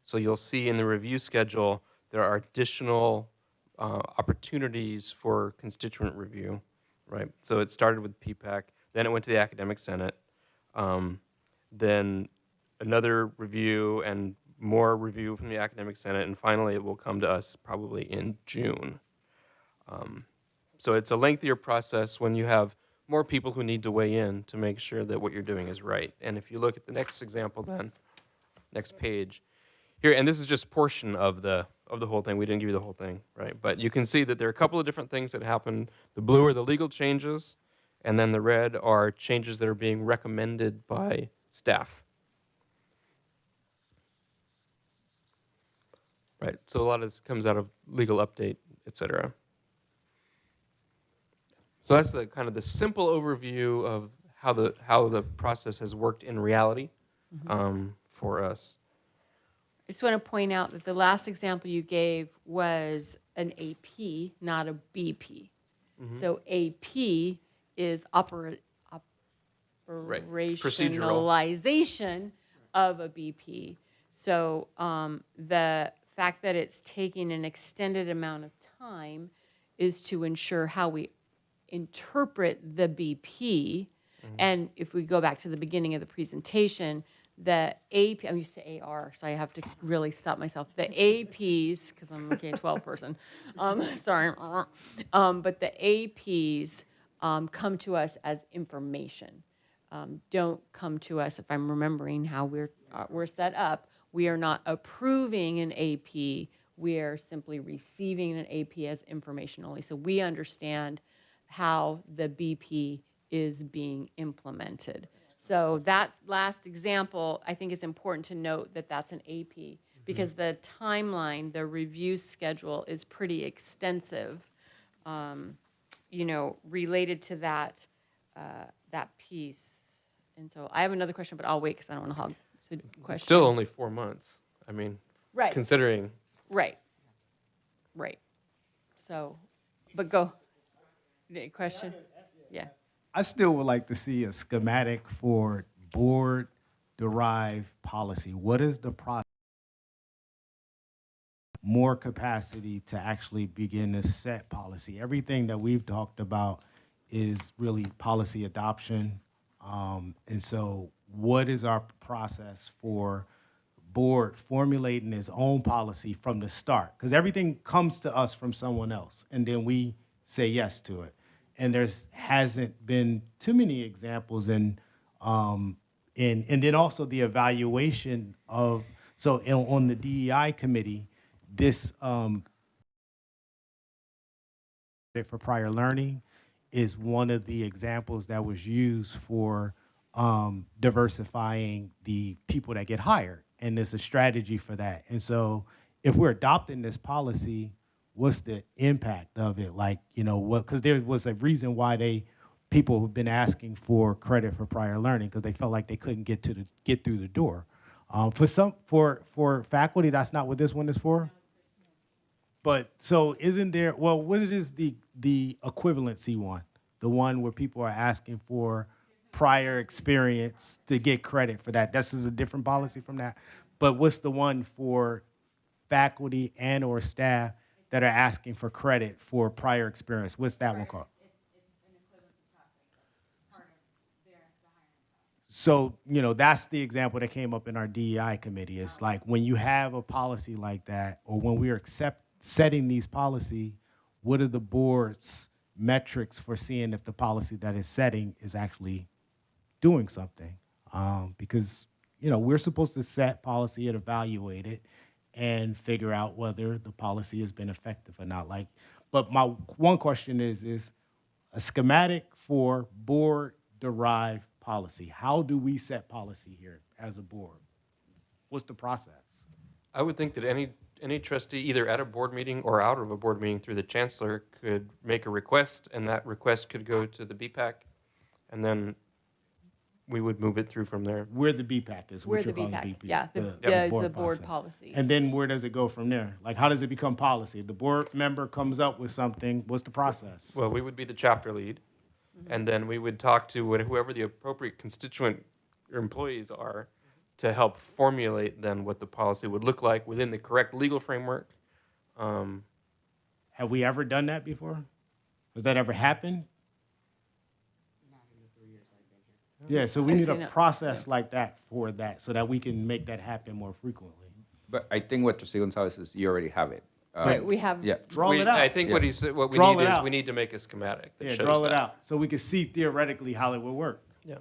So you'll see in the review schedule, there are additional opportunities for constituent review, right? So it started with PPAC, then it went to the Academic Senate, then another review and more review from the Academic Senate, and finally it will come to us probably in June. So it's a lengthier process when you have more people who need to weigh in to make sure that what you're doing is right. And if you look at the next example then, next page, here, and this is just portion of the whole thing. We didn't give you the whole thing, right? But you can see that there are a couple of different things that happen. The blue are the legal changes, and then the red are changes that are being recommended by staff. Right, so a lot of this comes out of legal update, et cetera. So that's the kind of the simple overview of how the process has worked in reality for us. I just want to point out that the last example you gave was an AP, not a BP. So AP is operationalization of a BP. So the fact that it's taking an extended amount of time is to ensure how we interpret the BP. And if we go back to the beginning of the presentation, the AP, I'm used to AR, so I have to really stop myself. The APs, because I'm a K-12 person, sorry, but the APs come to us as information. Don't come to us, if I'm remembering how we're set up, we are not approving an AP, we are simply receiving an AP as information only. So we understand how the BP is being implemented. So that last example, I think it's important to note that that's an AP because the timeline, the review schedule is pretty extensive, you know, related to that, that piece. And so I have another question, but I'll wait because I don't want to hog the question. It's still only 4 months. I mean, right. Considering. Right. Right. So, but go. The question? Yeah. I still would like to see a schematic for board-derived policy. What is the process? More capacity to actually begin to set policy. Everything that we've talked about is really policy adoption. And so what is our process for board formulating its own policy from the start? Because everything comes to us from someone else, and then we say yes to it. And there's hasn't been too many examples and then also the evaluation of, on the DEI committee, this for prior learning is one of the examples that was used for diversifying the people that get hired. And there's a strategy for that. And so if we're adopting this policy, what's the impact of it? Like, because there was a reason why people have been asking for credit for prior learning, because they felt like they couldn't get through the door. For faculty, that's not what this one is for. But so isn't there, well, what is the equivalency one? The one where people are asking for prior experience to get credit for that. This is a different policy from that. But what's the one for faculty and or staff that are asking for credit for prior experience? What's that one called? It's an equivalency process, part of the hiring process. So, that's the example that came up in our DEI committee. It's like when you have a policy like that, or when we are setting these policy, what are the board's metrics for seeing if the policy that is setting is actually doing something? Because, we're supposed to set policy and evaluate it and figure out whether the policy has been effective or not. But my one question is a schematic for board-derived policy. How do we set policy here as a board? What's the process? I would think that any trustee, either at a board meeting or out of a board meeting through the chancellor, could make a request, and that request could go to the BPAC, and then we would move it through from there. Where the BPAC is, Where what the you're calling BPAC, BPAC. yeah, is the board policy. And then where does it go from there? Like, how does it become policy? The board member comes up with something. What's the process? Well, we would be the chapter lead, and then we would talk to whoever the appropriate constituent or employees are to help formulate then what the policy would look like within the correct legal framework. Have we ever done that before? Has that ever happened? Yeah, so we I've need seen a it. process like that for that, so that we can make that happen more frequently. But I think what Trustee Gonzalez is, you already have it. Right, we have. Yeah. Draw it out. I think what Yeah. he said, what we Draw need it is out. we need to make a schematic that Yeah, shows draw that. it out, so we can see theoretically how it would work. Yeah.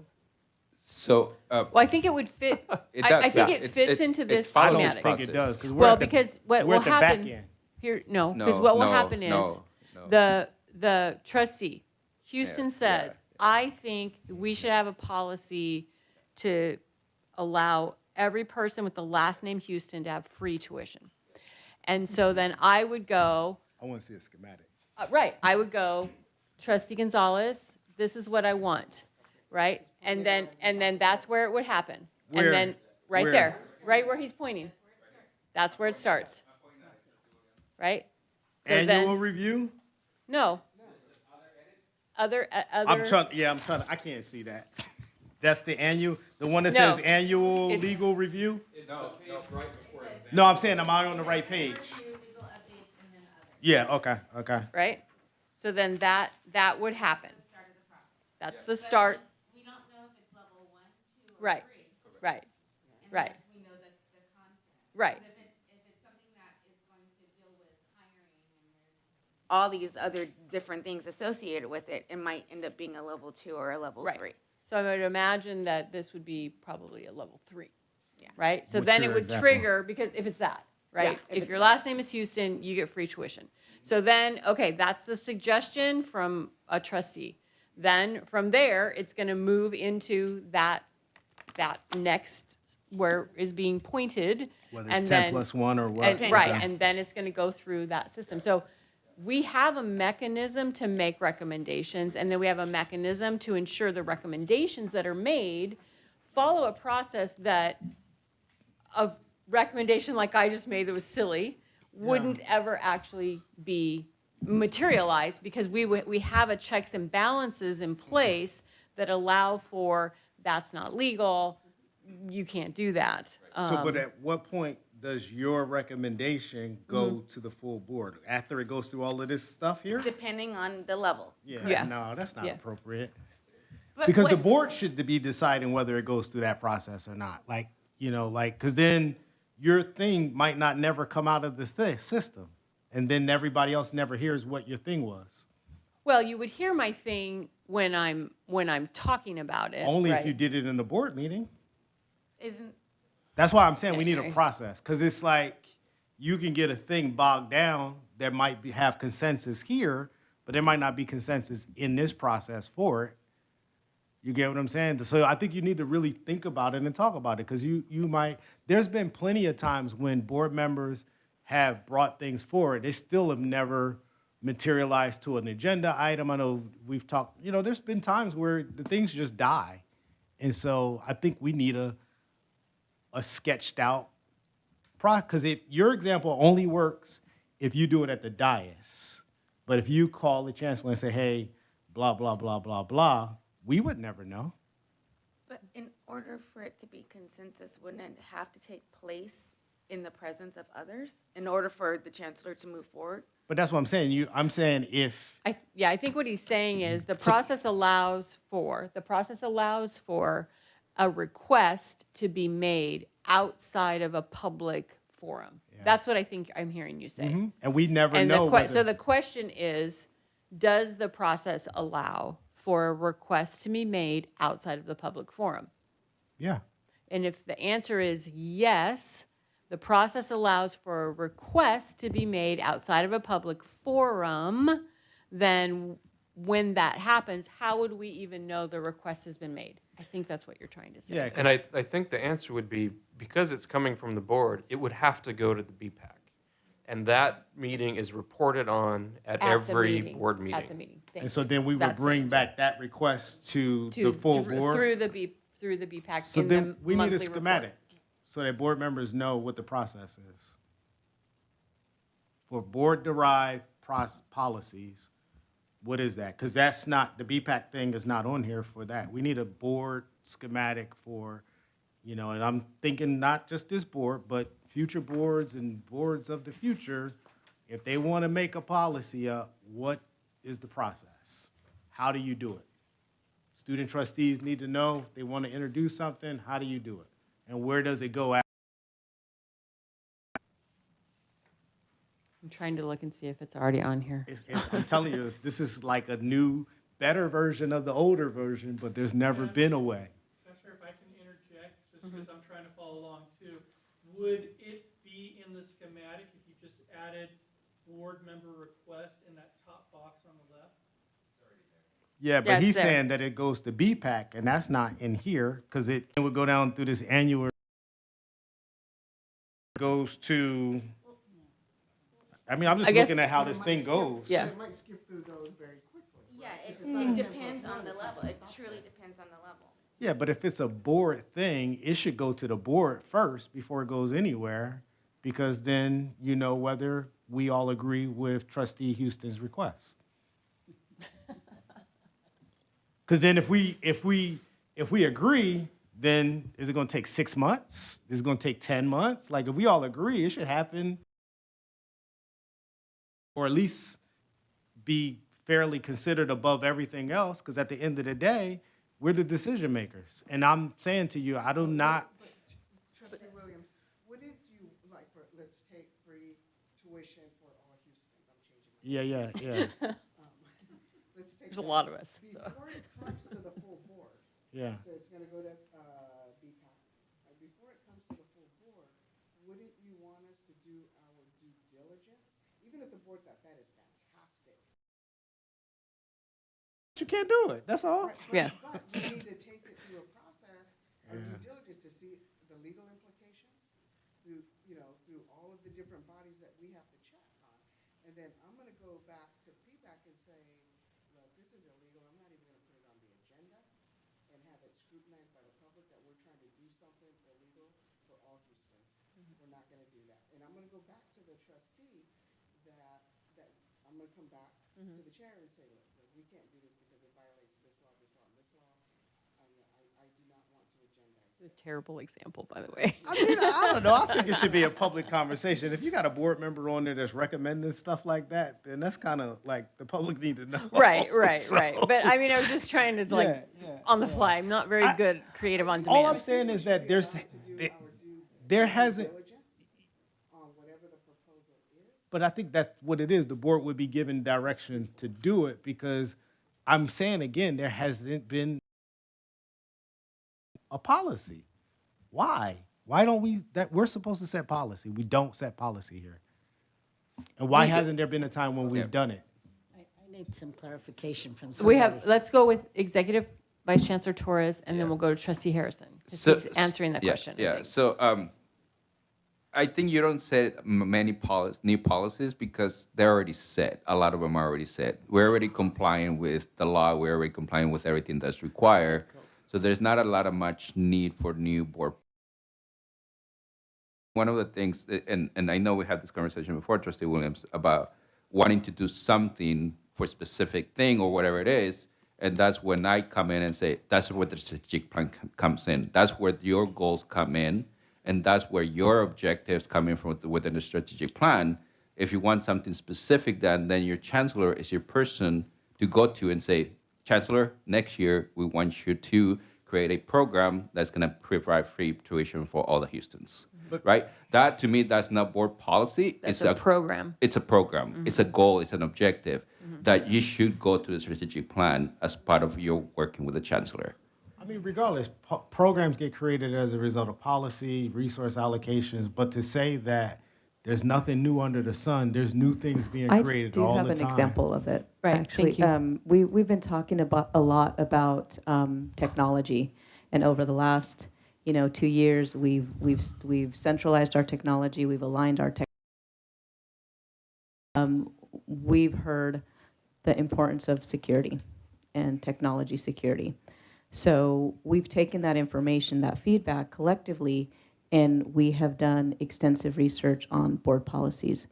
So, Well, I think it would fit, It I does, think yeah. it fits into it this follows I schematic. don't think it does, because Well, because what we're will at the back happen, end. here, no, No, because what will no, happen is, no, no. the trustee, Houston Yeah, says, yeah. I think we should have a policy to allow every person with the last name Houston to have free tuition. And so then I would go, I want to see a schematic. right, I would go, Trustee Gonzalez, this is what I want, right? And then that's where it would happen. Where? And then, right Where? there, right where he's pointing. That's where it starts. Right? So Annual then, review? no. Other, I'm trying, I can't see that. That's the one that No. says annual It's- legal review? No, I'm saying, am I on the right page? Yeah, okay. right? So then that would happen. That's the start. We don't know if it's level 1, 2, or Right, 3. right, right, We know the content. right. If it's something that is going to deal with hiring and there's all these other different things associated with it, it might end up being a level 2 or a level Right. 3. So I would imagine that this would be probably a level 3. Yeah. Right? So What's then it your would example? trigger, because if it's that, right? if If it's your that. last name is Houston, you get free tuition. So then, okay, that's the suggestion from a trustee. Then from there, it's going to move into that next where is being pointed. Whether and it's 10 then- plus 1 or what. And, right, Okay. and then it's going to go through that system. So we have a mechanism to make recommendations, and then we have a mechanism to ensure the recommendations that are made follow a process that a recommendation like I just made that was silly wouldn't ever actually be materialize because we have a checks and balances in place that allow for that's not legal, you can't do that. So, but at what point does your recommendation go to the full board? After it goes through all of this stuff here? Depending on the level. Yeah. No, that's not Yeah. appropriate. But Because the what- board should be deciding whether it goes through that process or not. Like, you know, like, because then your thing might not never come out of the system. And then everybody else never hears what your thing was. Well, you would hear my thing when I'm talking about it. Only if right? you did it in the board meeting. Isn't, That's why I'm saying we need a Okay. process. Because it's like you can get a thing bogged down that might have consensus here, but there might not be consensus in this process for it. You get what I'm saying? So I think you need to really think about it and talk about it because you might, there's been plenty of times when board members have brought things forward. They still have never materialized to an agenda item. I know we've talked, you know, there's been times where the things just die. And so I think we need a sketched out process. Because if your example only works if you do it at the dais, but if you call the chancellor and say, hey, blah, blah, blah, blah, blah, we would never know. but in order for it to be consensus, wouldn't it have to take place in the presence of others in order for the chancellor to move forward? But that's what I'm saying. I'm saying if, I think what he's saying is the process allows for a request to be made outside of a public forum. That's what I think I'm hearing you say. and we never And know. so the question is, does the process allow for a request to be made outside of the public forum? Yeah. And if the answer is yes, the process allows for a request to be made outside of a public forum, then when that happens, how would we even know the request has been made? I think that's what you're trying to say. Yeah. And I think the answer would be, because it's coming from the board, it would have to go to the BPAC. And that meeting is reported on at the every meeting, board meeting. At the meeting. Thank And so you. then we would That's the bring answer. back that request to the full board. Through the BPAC So in then the we need a monthly report. schematic so that board members know what the process is. For board-derived policies, what is that? Because that's not, the BPAC thing is not on here for that. We need a board schematic for, you know, and I'm thinking not just this board, but future boards and boards of the future. If they want to make a policy up, what is the process? How do you do it? Student trustees need to know, they want to introduce something, how do you do it? And where does it go after? I'm trying to look and see if it's already on here. I'm telling you, this is like a new, better version of the older version, but there's never been a way. Pastor, if I can interject, just because I'm trying to follow along too, would it be in the schematic if you just added board member request in that top box on the left? Yeah, but Yeah, he's it's there. saying that it goes to BPAC, and that's not in here, because it would go down through this annual, goes to, I mean, I'm just I guess- looking at how this thing goes. Yeah. It might skip through those very quickly. Yeah, it depends on the level. It truly depends on the level. Yeah, but if it's a board thing, it should go to the board first before it goes anywhere, because then you know whether we all agree with trustee Houston's request. Because then if we agree, then is it going to take 6 months? Is it going to take 10 months? Like if we all agree, it should happen, or at least be fairly considered above everything else. Because at the end of the day, we're the decision makers. And I'm saying to you, I do not. Trustee Williams, wouldn't you, like, let's take free tuition for all Houstons, I'm changing my. Yeah. Let's take There's a that. lot of us, so. Before it comes to the full board, Yeah. so it's gonna go to, BPAC. Before it comes to the full board, wouldn't you want us to do our due diligence? Even if the board thought that is fantastic. You can't do it. That's all. Yeah. But you need to take it through a process of due diligence to see the legal implications through, you know, through all of the different bodies that we have to check on. And then I'm gonna go back to feedback and say, look, this is illegal, I'm not even gonna put it on the agenda and have it scrutinized by the public that we're trying to do something illegal for all Houstons. We're not gonna do that. And I'm gonna go back to the trustee that I'm gonna come back to the chair and say, look, we can't do this because it violates this law, this law, and this law. I do not want to agendize It's a terrible example, by the way. I mean, I don't know. I think it should be a public conversation. If you got a board member on there that's recommending stuff like that, then that's kind of like the public need to know. Right, right, So, right. But I mean, I was just trying to like, on the fly. I'm not very good creative on All I'm demand. saying is that there hasn't. on whatever the proposal is. But I think that's what it is. The board would be given direction to do it because I'm saying again, there hasn't been a policy. Why? Why don't we, that we're supposed to set policy. We don't set policy here. And why hasn't there been a time when we've done it? I need some clarification from We somebody. have, let's go with Executive Vice Chancellor Torres, and then we'll go to Trustee Harrison, because he's answering that question, I think. So I think you don't set many new policies because they're already set. A lot of them are already set. We're already complying with the law. We're already complying with everything that's required. So there's not a lot of much need for new board. One of the things, and I know we had this conversation before, Trustee Williams, about wanting to do something for a specific thing or whatever it is. And that's when I come in and say, that's where the strategic plan comes in. That's where your goals come in. And that's where your objectives come in from within the strategic plan. If you want something specific, then your chancellor is your person to go to and say, Chancellor, next year we want you to create a program that's going to provide free tuition for all the Houstons, right? That to me, that's not board policy. That's a program. It's a program. It's a goal. It's an objective that you should go to the strategic plan as part of your working with the chancellor. I mean, regardless, programs get created as a result of policy, resource allocations, but to say that there's nothing new under the sun, there's new things being created all the time. I do have an example of it. Right, Actually, thank you. we've been talking about a lot about technology, and over the last 2 years, we've centralized our technology, we've aligned our tech. We've heard the importance of security and technology security. So we've taken that information, that feedback collectively, and we have done extensive research on board policies.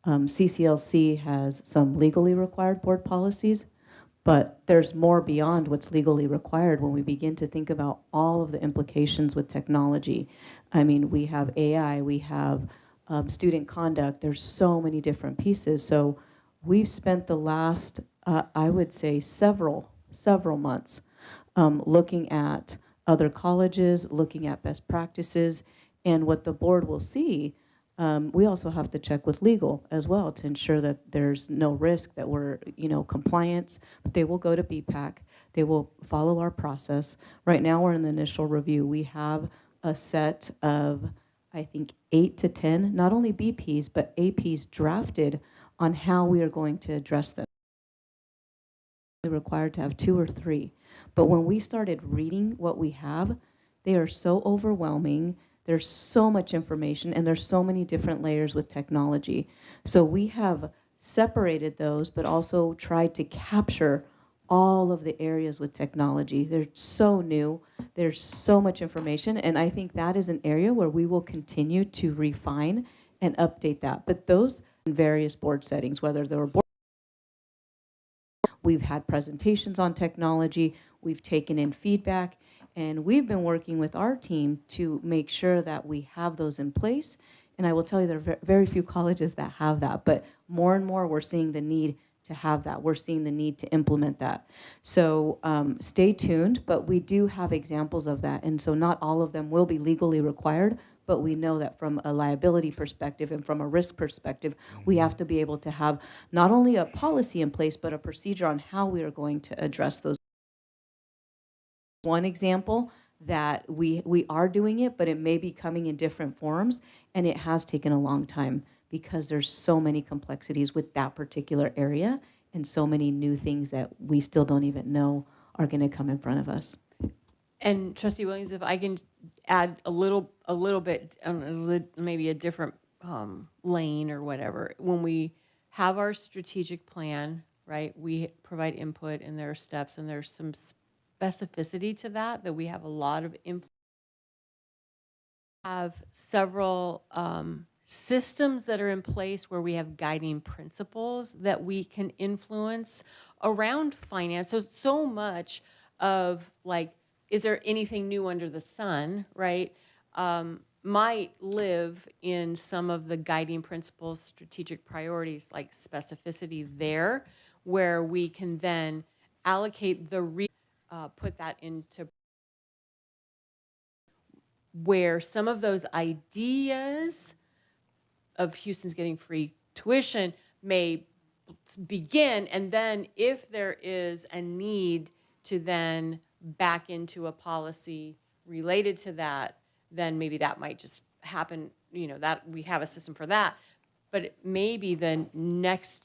CCLC has some legally required board policies, but there's more beyond what's legally required when we begin to think about all of the implications with technology. I mean, we have AI, we have student conduct, there's so many different pieces. So we've spent the last, I would say, several months looking at other colleges, looking at best practices, and what the board will see. We also have to check with legal as well to ensure that there's no risk, that we're, compliance. But they will go to BPAC. They will follow our process. Right now, we're in the initial review. We have a set of, I think, 8 to 10, not only BPs, but APs drafted on how we are going to address them. We're required to have 2 or 3. But when we started reading what we have, they are so overwhelming. There's so much information, and there's so many different layers with technology. So we have separated those, but also tried to capture all of the areas with technology. They're so new. There's so much information, and I think that is an area where we will continue to refine and update that. But those in various board settings, whether they were board, we've had presentations on technology, we've taken in feedback, and we've been working with our team to make sure that we have those in place. And I will tell you, there are very few colleges that have that, but more and more we're seeing the need to have that. We're seeing the need to implement that. So stay tuned, but we do have examples of that. And so not all of them will be legally required, but we know that from a liability perspective and from a risk perspective, we have to be able to have not only a policy in place, but a procedure on how we are going to address those. One example that we are doing it, but it may be coming in different forms, and it has taken a long time because there's so many complexities with that particular area and so many new things that we still don't even know are going to come in front of us. And Trustee Williams, if I can add a little bit, maybe a different lane or whatever. When we have our strategic plan, right, we provide input, and there are steps, and there's some specificity to that we have a lot of influence. Have several systems that are in place where we have guiding principles that we can influence around finance. So much of like, is there anything new under the sun, right? Might live in some of the guiding principles, strategic priorities, like specificity there, where we can then allocate put that into where some of those ideas of Houston's getting free tuition may begin, and then if there is a need to then back into a policy related to that, then maybe that might just happen, that we have a system for that. But it maybe the next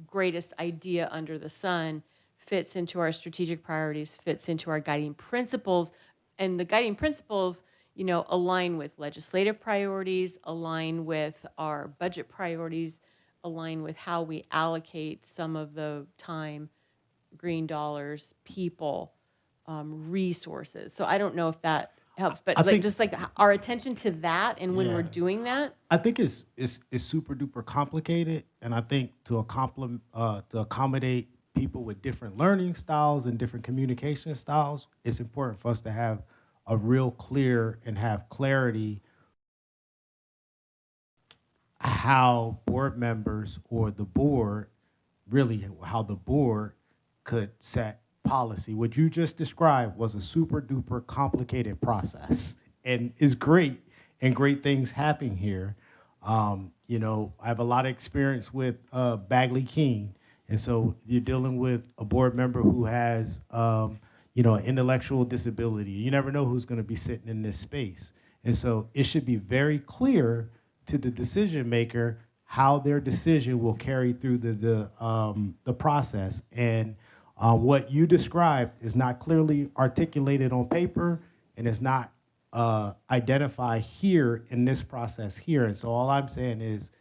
greatest idea under the sun fits into our strategic priorities, fits into our guiding principles, and the guiding principles, align with legislative priorities, align with our budget priorities, align with how we allocate some of the time, green dollars, people, resources. So I don't know if that helps, but just like our attention to that, and when we're doing that. I think it's super duper complicated, and I think to accommodate people with different learning styles and different communication styles, it's important for us to have a real clear and have clarity how board members or the board, really how the board could set policy. What you just described was a super duper complicated process, and it's great, and great things happen here. I have a lot of experience with Bagley King, and so you're dealing with a board member who has an intellectual disability. You never know who's going to be sitting in this space, and so it should be very clear to the decision maker how their decision will carry through the process. And what you described is not clearly articulated on paper, and is not identified here in this process here. And so all I'm saying is,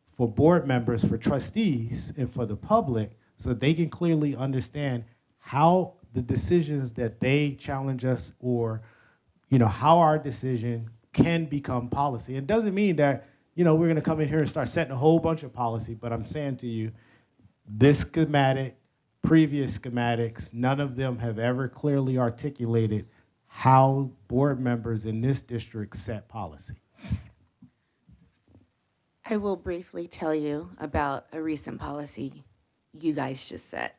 for board members, for trustees, and for the public, so they can clearly understand how the decisions that they challenge us, or how our decision can become policy. It doesn't mean that we're going to come in here and start setting a whole bunch of policy, but I'm saying to you, this schematic, previous schematics, none of them have ever clearly articulated how board members in this district set policy. I will briefly tell you about a recent policy you guys just set.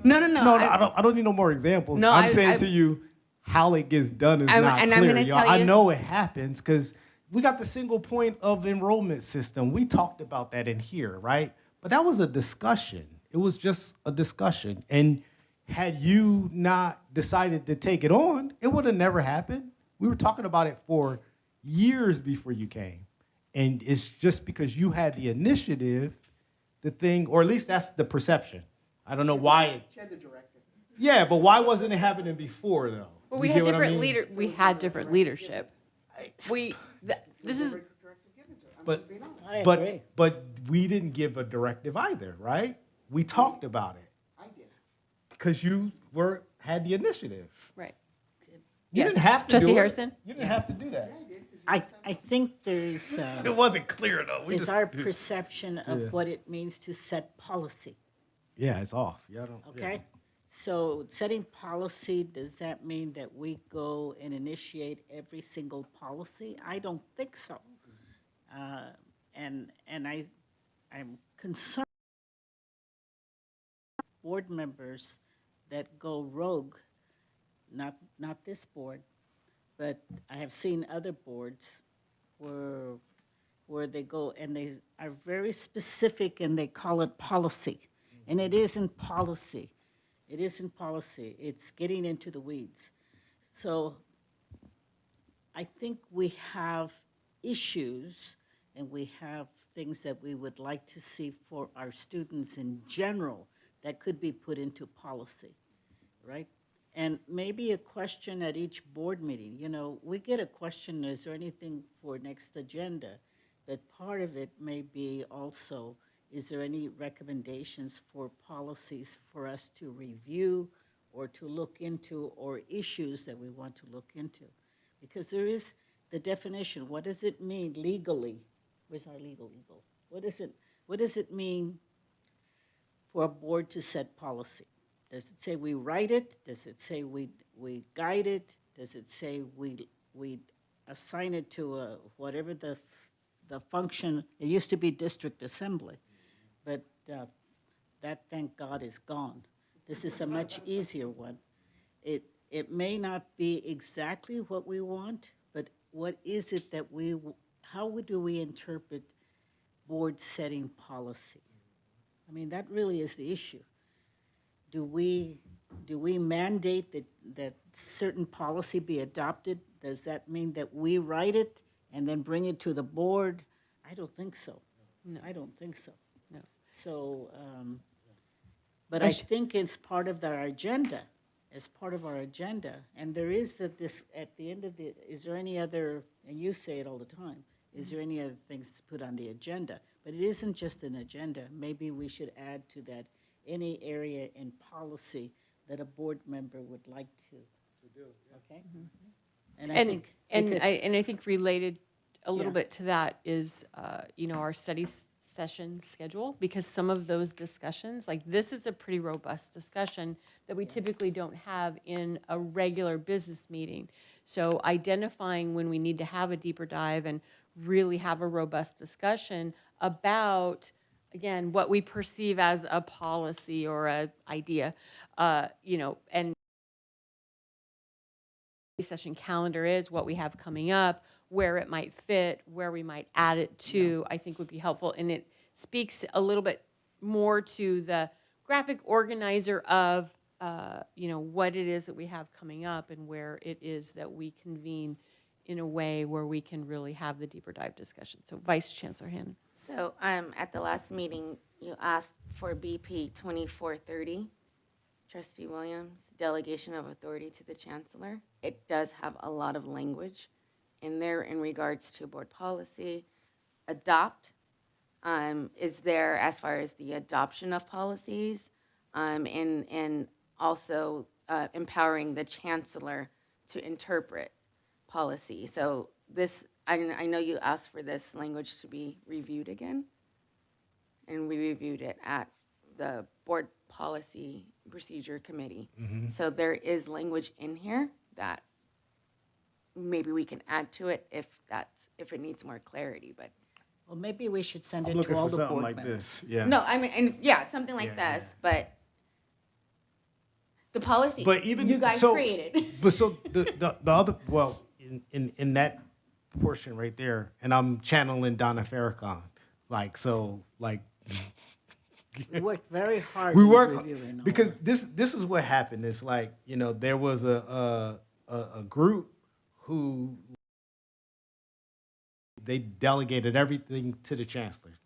No. I don't need no more examples. No, I'm saying to you, how it gets done is not and clear. I'm gonna tell I you- know it happens because we got the single point of enrollment system. We talked about that in here, right? But that was a discussion. It was just a discussion. And had you not decided to take it on, it would have never happened. We were talking about it for years before you came. And it's just because you had the initiative, the thing, or at least that's the perception. I don't know why. She had the directive. Yeah, but why wasn't it happening before, though? Well, You we get had what I different mean? We had different leadership. This is, But we didn't give a directive either, right? We talked about it. I did. Because you had the initiative. right. You Yes. didn't have to Trustee do Harrison? it. You didn't have to do that. I think there's, It wasn't clear, though. is our perception of what it means to set policy, Yeah, it's off. Yeah, I don't. okay? So setting policy, does that mean that we go and initiate every single policy? I don't think so. And I'm concerned board members that go rogue, not this board, but I have seen other boards where they go and they are very specific and they call it policy. And it isn't policy. It isn't policy. It's getting into the weeds. So I think we have issues and we have things that we would like to see for our students in general that could be put into policy, right? And maybe a question at each board meeting. We get a question, is there anything for next agenda? But part of it may be also, is there any recommendations for policies for us to review or to look into, or issues that we want to look into? Because there is the definition, what does it mean legally Where's our legal eagle? What does it mean for a board to set policy? Does it say we write it? Does it say we guide it? Does it say we assign it to whatever the function? It used to be district assembly, but that, thank God, is gone. This is a much easier one. It may not be exactly what we want, but what is it that how do we interpret board setting policy? I mean, that really is the issue. Do we mandate that certain policy be adopted? Does that mean that we write it and then bring it to the board? I don't think so. No. I don't think so. No. So, but I think it's part of our agenda, and there is this, at the end of is there any other, and you say it all the time, is there any other things to put on the agenda? But it isn't just an agenda. Maybe we should add to that any area in policy that a board member would like to do, okay? And I think, I think related a little Yeah. bit to that is, our study session schedule, because some of those discussions, like this is a pretty robust discussion that we typically don't have in a regular business meeting. So identifying when we need to have a deeper dive and really have a robust discussion about, again, what we perceive as a policy or an idea, and session calendar is, what we have coming up, where it might fit, where we might add it to, I think would be helpful. And it speaks a little bit more to the graphic organizer of, what it is that we have coming up and where it is that we convene in a way where we can really have the deeper dive discussion. So Vice Chancellor Hannon. So at the last meeting, you asked for BP 2430, Trustee Williams, delegation of authority to the chancellor. It does have a lot of language in there in regards to board policy. Adopt is there as far as the adoption of policies, and also empowering the chancellor to interpret policy. So this, I know you asked for this language to be reviewed again, and we reviewed it at the Board Policy Procedure Committee. So there is language in here that maybe we can add to it if it needs more clarity, but. well, maybe we should send I'm it to looking all for the something board like members. this, yeah. No, I mean, and something like Yeah, this, but the policy But even you guys so, created. But so the other, well, in that portion right there, and I'm channeling Donna Farrakhan, We worked very hard. we in work reviewing all because that. this is what happened. It's like, there was a group who they delegated everything to the chancellor,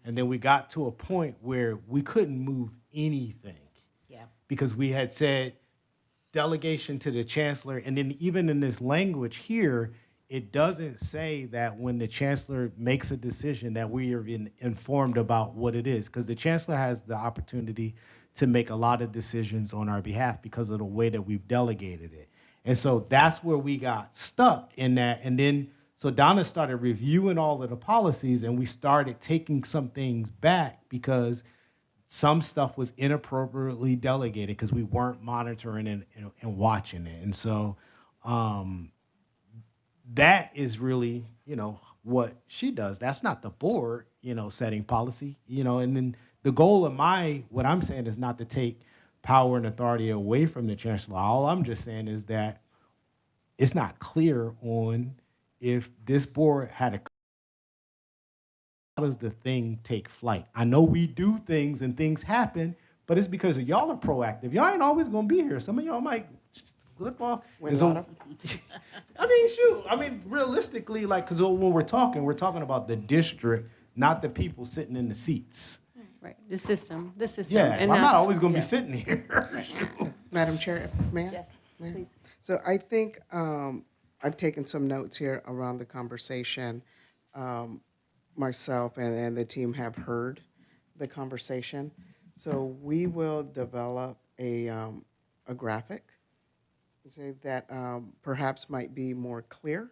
and then we got to a point where we couldn't move anything. Yeah. Because we had said delegation to the chancellor, and then even in this language here, it doesn't say that when the chancellor makes a decision that we are informed about what it is, because the chancellor has the opportunity to make a lot of decisions on our behalf because of the way that we've delegated it. And so that's where we got stuck in that. And then, so Donna started reviewing all of the policies, and we started taking some things back because some stuff was inappropriately delegated because we weren't monitoring and watching it. And so that is really, what she does. That's not the board, setting policy, and then the goal of what I'm saying is not to take power and authority away from the chancellor. All I'm just saying is that it's not clear on if this board had how does the thing take flight? I know we do things and things happen, but it's because y'all are proactive. Y'all ain't always gonna be here. Some of y'all might slip off. Realistically, because when we're talking about the district, not the people sitting in the seats. Right, the system. Yeah, And I'm not that's- always gonna yeah. be sitting here. Madam Chair, may I? Yes, May I? please. So I think I've taken some notes here around the conversation. Myself and the team have heard the conversation. So we will develop a graphic that perhaps might be more clear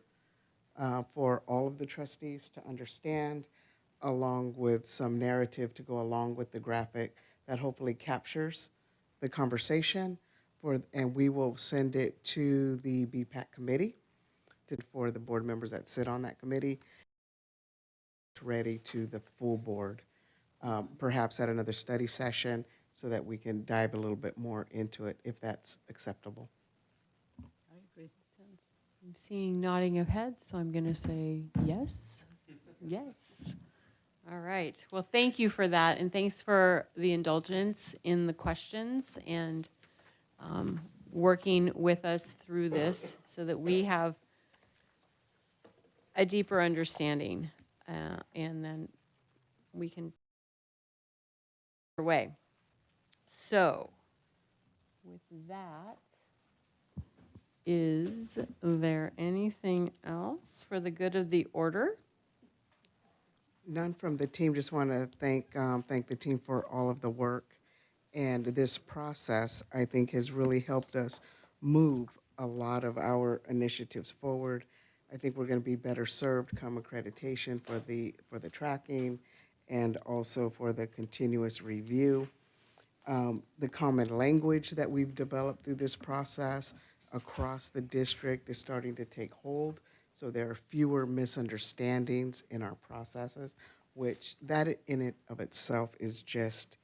for all of the trustees to understand, along with some narrative to go along with the graphic that hopefully captures the conversation and we will send it to the BPAC committee for the board members that sit on that committee, ready to the full board, perhaps at another study session so that we can dive a little bit more into it if that's acceptable. I agree. I'm seeing nodding of heads, so I'm going to say yes. Yes. All right. Well, thank you for that, and thanks for the indulgence in the questions and working with us through this so that we have a deeper understanding, and then we can away. So, with that, is there anything else for the good of the order? None from the team. Just want to thank the team for all of the work. And this process, I think, has really helped us move a lot of our initiatives forward. I think we're going to be better served come accreditation for the tracking and also for the continuous review. The common language that we've developed through this process across the district is starting to take hold. So there are fewer misunderstandings in our processes, which that in it of itself is just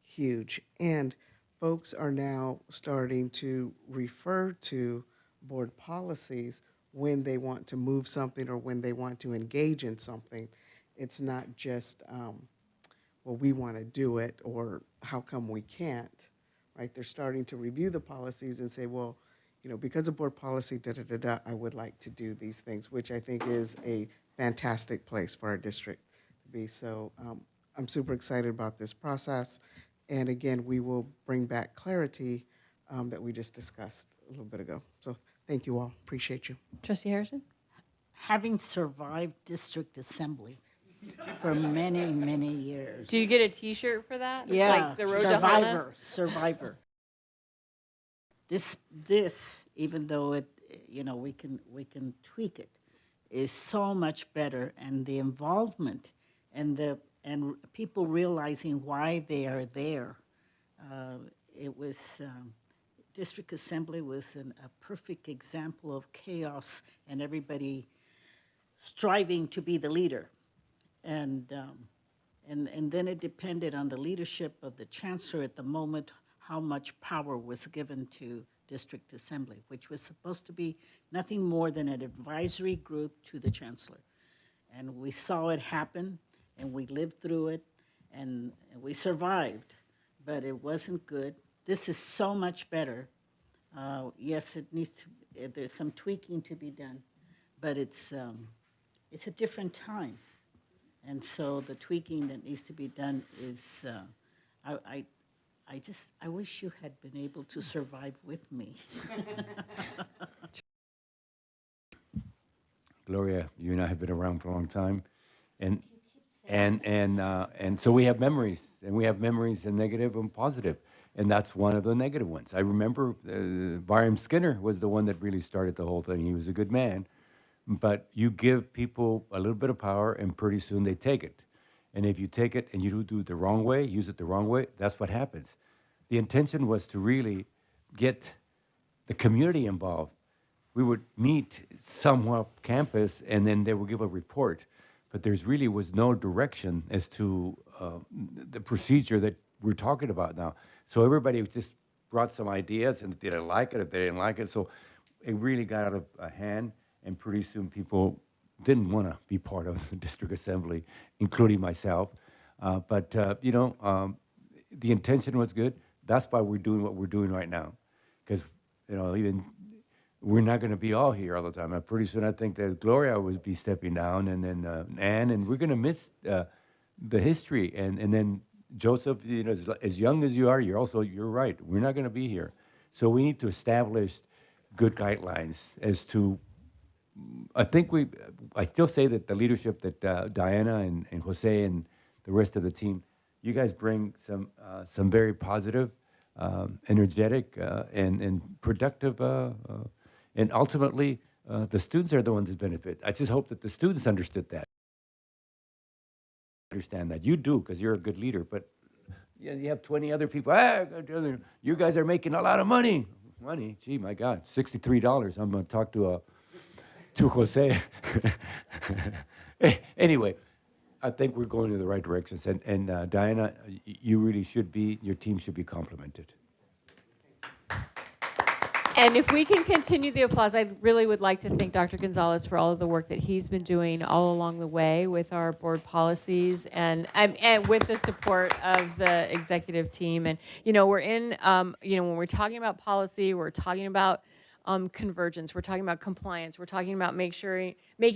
huge. And folks are now starting to refer to board policies when they want to move something or when they want to engage in something. It's not just, well, we want to do it or how come we can't, right? They're starting to review the policies and say, well, you know, because of board policy, I would like to do these things, which I think is a fantastic place for our district to be. So I'm super excited about this process. And again, we will bring back clarity that we just discussed a little bit ago. So thank you all. Appreciate you. Trustee Harrison? Having survived district assembly for many, many years. Do you get a T-shirt for that? Yeah, Like the Road to Hana? Survivor. This, even though it, you know, we can tweak it, is so much better, and the involvement and people realizing why they are there. It was district assembly was a perfect example of chaos and everybody striving to be the leader, and then it depended on the leadership of the chancellor at the moment how much power was given to district assembly, which was supposed to be nothing more than an advisory group to the chancellor. And we saw it happen, and we lived through it, and we survived, but it wasn't good. This is so much better. Yes, it needs to, there's some tweaking to be done, but it's a different time. And so the tweaking that needs to be done is, I wish you had been able to survive with me. Gloria, you and I have been around for a long time, and so we have memories, and we have memories, and negative and positive, and that's one of the negative ones. I remember Barham Skinner was the one that really started the whole thing. He was a good man, but you give people a little bit of power, and pretty soon they take it. And if you take it and you do it the wrong way, use it the wrong way, that's what happens. The intention was to really get the community involved. We would meet somewhere off campus, and then they would give a report. But there's really was no direction as to the procedure that we're talking about now. So everybody just brought some ideas, and if they didn't like it, if they didn't like it. So it really got out of hand, and pretty soon people didn't want to be part of the district assembly, including myself. But the intention was good. That's why we're doing what we're doing right now. Because, even we're not going to be all here all the time. Pretty soon I think that Gloria would be stepping down, and then Ann, and we're going to miss the history. And then Joseph, as young as you are, you're right. We're not going to be here. So we need to establish good guidelines as to, I still say that the leadership that Diana and Jose and the rest of the team, you guys bring some very positive, energetic, and productive, and ultimately the students are the ones that benefit. I just hope that the students understood that. Understand that. You do, because you're a good leader, but yeah, you have 20 other people. You guys are making a lot of money. Money? Gee, my God, $63. I'm going to talk to Jose. Anyway, I think we're going in the right directions. And Diana, you really should be, your team should be complimented. And if we can continue the applause, I really would like to thank Dr. Gonzalez for all of the work that he's been doing all along the way with our board policies and with the support of the executive team. And, we're in, when we're talking about policy, we're talking about convergence, we're talking about compliance, we're talking about making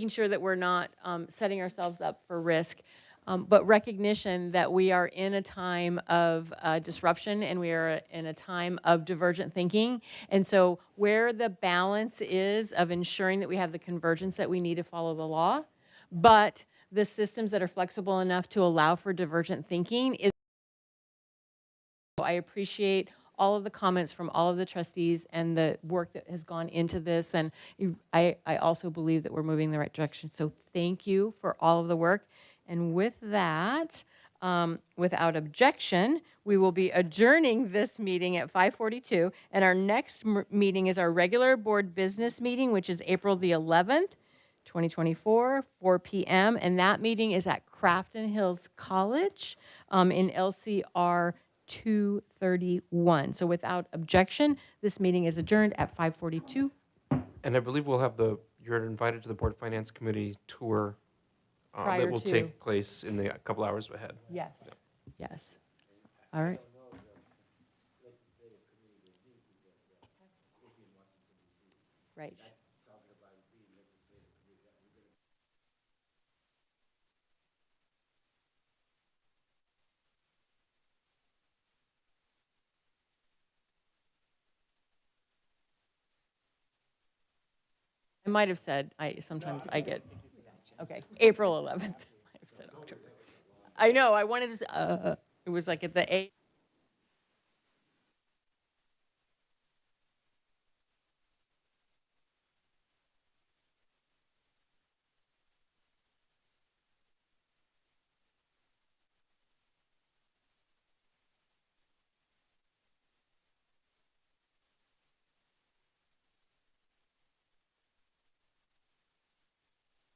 sure that we're not setting ourselves up for risk. But recognition that we are in a time of disruption and we are in a time of divergent thinking. And so where the balance is of ensuring that we have the convergence that we need to follow the law, but the systems that are flexible enough to allow for divergent thinking is. I appreciate all of the comments from all of the trustees and the work that has gone into this. And I also believe that we're moving in the right direction. So thank you for all of the work. And with that, without objection, we will be adjourning this meeting at 5:42. And our next meeting is our regular board business meeting, which is April the 11th, 2024, 4 p.m. And that meeting is at Crafton Hills College in LCR 231. So without objection, this meeting is adjourned at 5:42. And I believe we'll have you're invited to the Board Finance Committee tour Prior that will to. take place in the couple hours ahead. Yes. Yes. All right. Right. I might have said, sometimes I get, okay, April 11th. I have said October. I know, I wanted to, it was like at the 8.